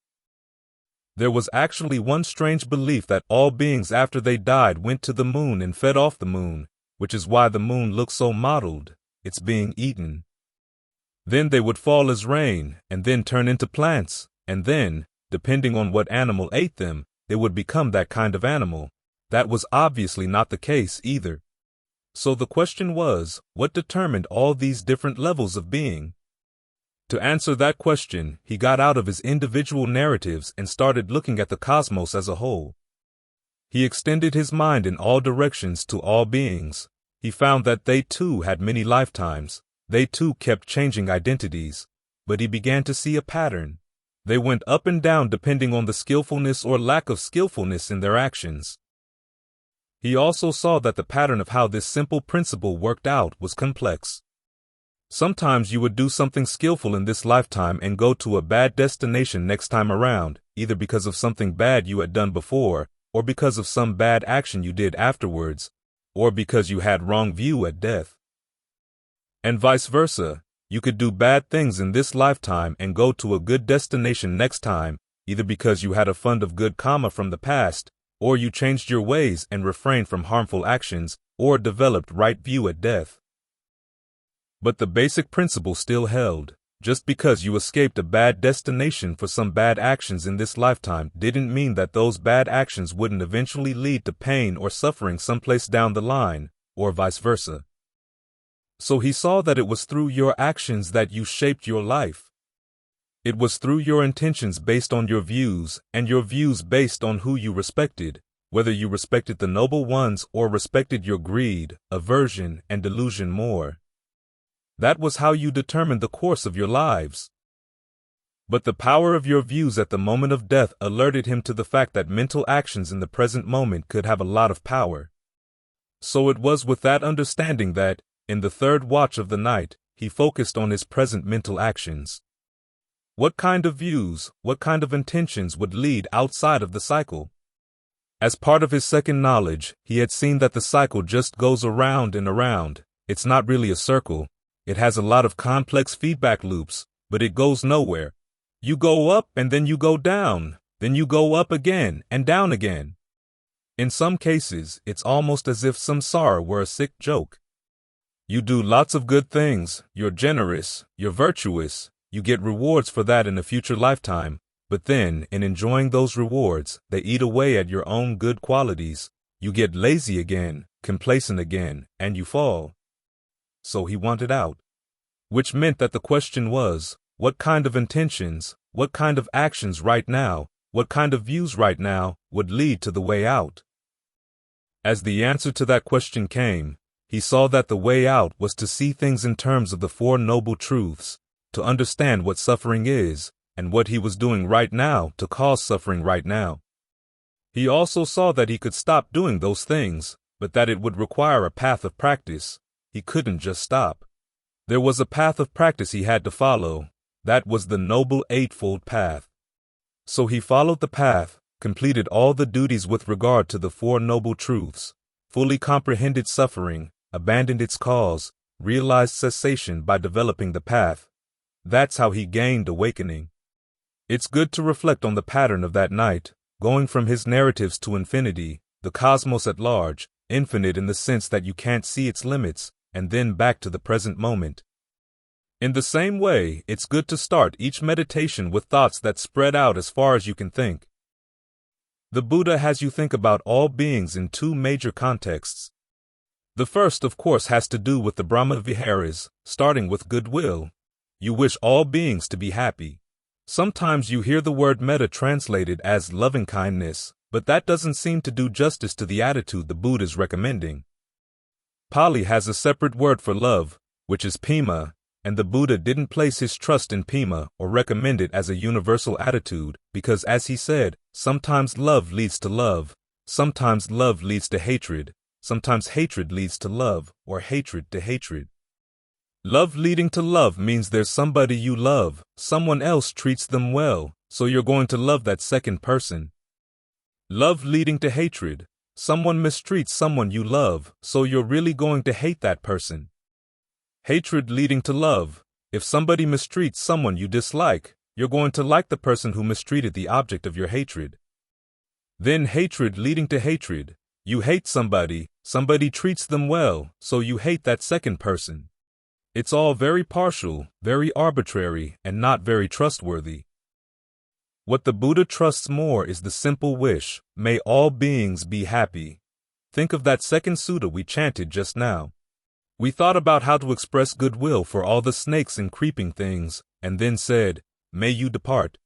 There was actually one strange belief that all beings after they died went to the moon and fed off the moon, which is why the moon looks so mottled, it's being eaten. Then they would fall as rain, and then turn into plants, and then, depending on what animal ate them, they would become that kind of animal. That was obviously not the case either. So the question was, what determined all these different levels of being? To answer that question, he got out of his individual narratives and started looking at the cosmos as a whole. He extended his mind in all directions to all beings. He found that they too had many lifetimes. They too kept changing identities. But he began to see a pattern. They went up and down depending on the skillfulness or lack of skillfulness in their actions. He also saw that the pattern of how this simple principle worked out was complex. Sometimes you would do something skillful in this lifetime and go to a bad destination next time around, either because of something bad you had done before, or because of some bad action you did afterwards, or because you had wrong view at death. And vice versa, you could do bad things in this lifetime and go to a good destination next time, either because you had a fund of good karma from the past, or you changed your ways and refrained from harmful actions, or developed right view at death. But the basic principle still held. Just because you escaped a bad destination for some bad actions in this lifetime didn't mean that those bad actions wouldn't eventually lead to pain or suffering someplace down the line, or vice versa. So he saw that it was through your actions that you shaped your life. It was through your intentions based on your views, and your views based on who you respected, whether you respected the noble ones or respected your greed, aversion, and delusion more. That was how you determined the course of your lives. But the power of your views at the moment of death alerted him to the fact that mental actions in the present moment could have a lot of power. So it was with that understanding that, in the third watch of the night, he focused on his present mental actions. What kind of views, what kind of intentions would lead outside of the cycle? As part of his second knowledge, he had seen that the cycle just goes around and around. It's not really a circle. It has a lot of complex feedback loops, but it goes nowhere. You go up and then you go down, then you go up again and down again. In some cases, it's almost as if samsara were a sick joke. You do lots of good things, you're generous, you're virtuous, you get rewards for that in a future lifetime, but then, in enjoying those rewards, they eat away at your own good qualities. You get lazy again, complacent again, and you fall. So he wanted out. Which meant that the question was, what kind of intentions, what kind of actions right now, what kind of views right now would lead to the way out? As the answer to that question came, he saw that the way out was to see things in terms of the Four Noble Truths, to understand what suffering is, and what he was doing right now to cause suffering right now. He also saw that he could stop doing those things, but that it would require a path of practice. He couldn't just stop. There was a path of practice he had to follow. That was the Noble Eightfold Path. So he followed the path, completed all the duties with regard to the Four Noble Truths, fully comprehended suffering, abandoned its cause, realized cessation by developing the path. That's how he gained awakening. It's good to reflect on the pattern of that night, going from his narratives to infinity, the cosmos at large, infinite in the sense that you can't see its limits, and then back to the present moment. In the same way, it's good to start each meditation with thoughts that spread out as far as you can think. The Buddha has you think about all beings in two major contexts. The first, of course, has to do with the Brahma Viharas, starting with goodwill. You wish all beings to be happy. Sometimes you hear the word metta translated as loving-kindness, but that doesn't seem to do justice to the attitude the Buddha is recommending. Pali has a separate word for love, which is pima, and the Buddha didn't place his trust in pima or recommend it as a universal attitude because, as he said, sometimes love leads to love, sometimes love leads to hatred, sometimes hatred leads to love, or hatred to hatred. Love leading to love means there's somebody you love, someone else treats them well, so you're going to love that second person. Love leading to hatred. Someone mistreats someone you love, so you're really going to hate that person. Hatred leading to love. If somebody mistreats someone you dislike, you're going to like the person who mistreated the object of your hatred. Then hatred leading to hatred. You hate somebody treats them well, so you hate that second person. It's all very partial, very arbitrary, and not very trustworthy. What the Buddha trusts more is the simple wish, may all beings be happy. Think of that second sutta we chanted just now. We thought about how to express goodwill for all the snakes and creeping things, and then said, may you depart.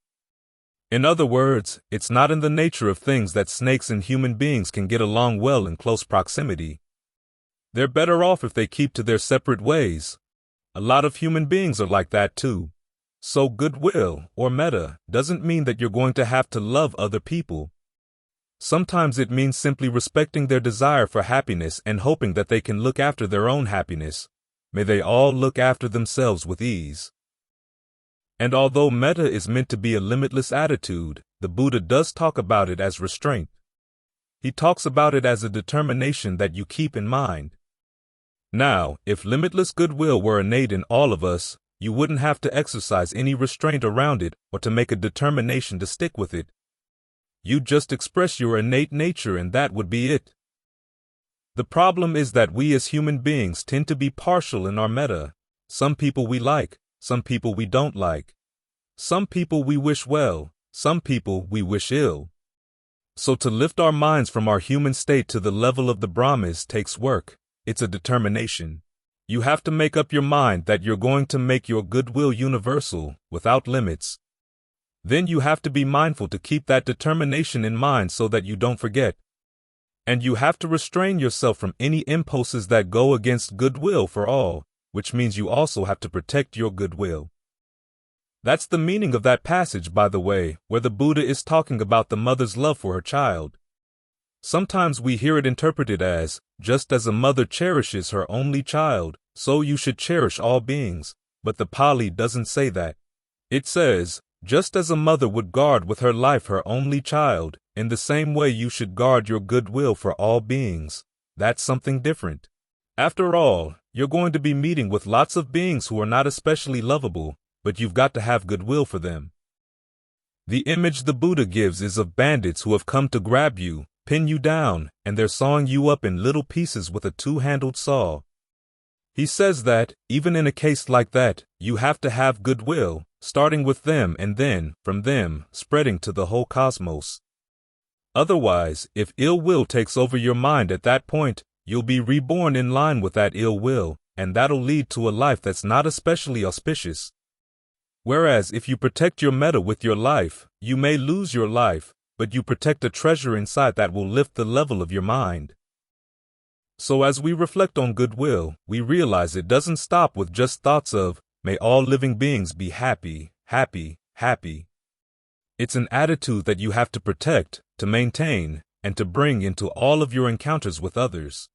In other words, it's not in the nature of things that snakes and human beings can get along well in close proximity. They're better off if they keep to their separate ways. A lot of human beings are like that too. So goodwill, or metta, doesn't mean that you're going to have to love other people. Sometimes it means simply respecting their desire for happiness and hoping that they can look after their own happiness. May they all look after themselves with ease. And although metta is meant to be a limitless attitude, the Buddha does talk about it as restraint. He talks about it as a determination that you keep in mind. Now, if limitless goodwill were innate in all of us, you wouldn't have to exercise any restraint around it or to make a determination to stick with it. You'd just express your innate nature and that would be it. The problem is that we as human beings tend to be partial in our metta. Some people we like, some people we don't like. Some people we wish well, some people we wish ill. So to lift our minds from our human state to the level of the Brahmas takes work. It's a determination. You have to make up your mind that you're going to make your goodwill universal, without limits. Then you have to be mindful to keep that determination in mind so that you don't forget. And you have to restrain yourself from any impulses that go against goodwill for all, which means you also have to protect your goodwill. That's the meaning of that passage, by the way, where the Buddha is talking about the mother's love for her child. Sometimes we hear it interpreted as, just as a mother cherishes her only child, so you should cherish all beings, but the Pali doesn't say that. It says, just as a mother would guard with her life her only child, in the same way you should guard your goodwill for all beings. That's something different. After all, you're going to be meeting with lots of beings who are not especially lovable, but you've got to have goodwill for them. The image the Buddha gives is of bandits who have come to grab you, pin you down, and they're sawing you up in little pieces with a two-handled saw. He says that, even in a case like that, you have to have goodwill, starting with them and then, from them, spreading to the whole cosmos. Otherwise, if ill will takes over your mind at that point, you'll be reborn in line with that ill will, and that'll lead to a life that's not especially auspicious. Whereas if you protect your metta with your life, you may lose your life, but you protect a treasure inside that will lift the level of your mind. So as we reflect on goodwill, we realize it doesn't stop with just thoughts of, may all living beings be happy, happy, happy. It's an attitude that you have to protect, to maintain, and to bring into all of your encounters with others.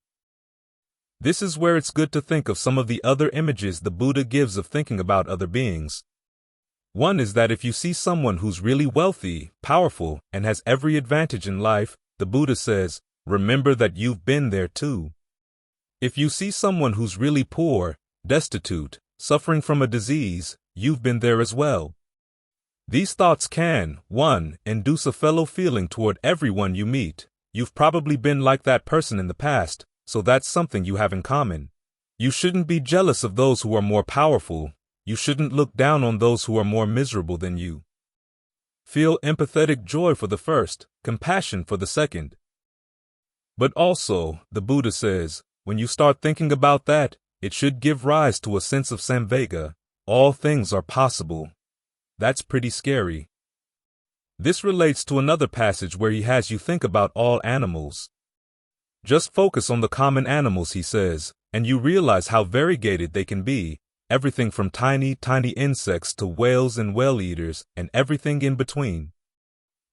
This is where it's good to think of some of the other images the Buddha gives of thinking about other beings. One is that if you see someone who's really wealthy, powerful, and has every advantage in life, the Buddha says, remember that you've been there too. If you see someone who's really poor, destitute, suffering from a disease, you've been there as well. These thoughts can, 1, induce a fellow feeling toward everyone you meet. You've probably been like that person in the past, so that's something you have in common. You shouldn't be jealous of those who are more powerful. You shouldn't look down on those who are more miserable than you. Feel empathetic joy for the first, compassion for the second. But also, the Buddha says, when you start thinking about that, it should give rise to a sense of samvega. All things are possible. That's pretty scary. This relates to another passage where he has you think about all animals. Just focus on the common animals, he says, and you realize how variegated they can be. Everything from tiny, tiny insects to whales and whale-eaters, and everything in between.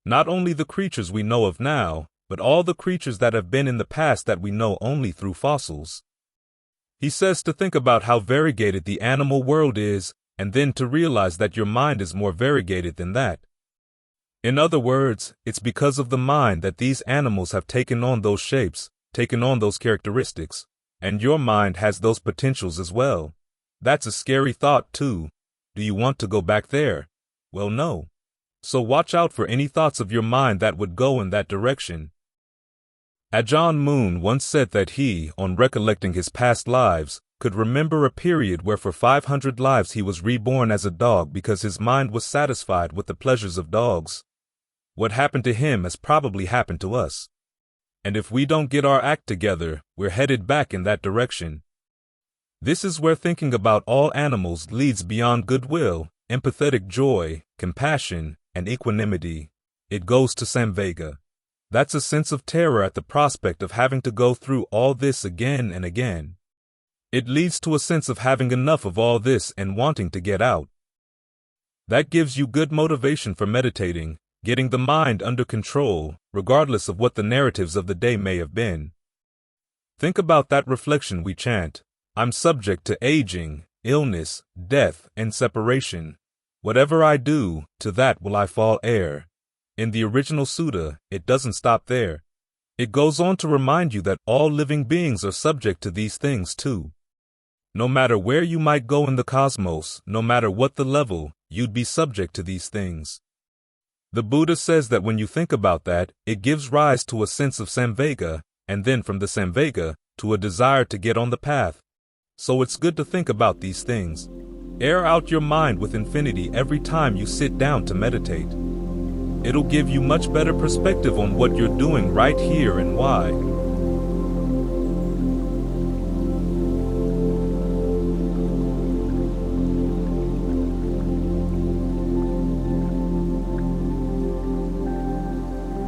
Not only the creatures we know of now, but all the creatures that have been in the past that we know only through fossils. He says to think about how variegated the animal world is, and then to realize that your mind is more variegated than that. In other words, it's because of the mind that these animals have taken on those shapes, taken on those characteristics, and your mind has those potentials as well. That's a scary thought, too. Do you want to go back there? Well, no. So watch out for any thoughts of your mind that would go in that direction. Ajahn Mun once said that he, on recollecting his past lives, could remember a period where for 500 lives he was reborn as a dog because his mind was satisfied with the pleasures of dogs. What happened to him has probably happened to us. And if we don't get our act together, we're headed back in that direction. This is where thinking about all animals leads beyond goodwill, empathetic joy, compassion, and equanimity. It goes to samvega. That's a sense of terror at the prospect of having to go through all this again and again. It leads to a sense of having enough of all this and wanting to get out. That gives you good motivation for meditating, getting the mind under control, regardless of what the narratives of the day may have been. Think about that reflection we chant. I'm subject to aging, illness, death, and separation. Whatever I do, to that will I fall heir. In the original sutta, it doesn't stop there. It goes on to remind you that all living beings are subject to these things too. No matter where you might go in the cosmos, no matter what the level, you'd be subject to these things. The Buddha says that when you think about that, it gives rise to a sense of samvega, and then from the samvega, to a desire to get on the path. So it's good to think about these things. Air out your mind with infinity every time you sit down to meditate. It'll give you much better perspective on what you're doing right here and why.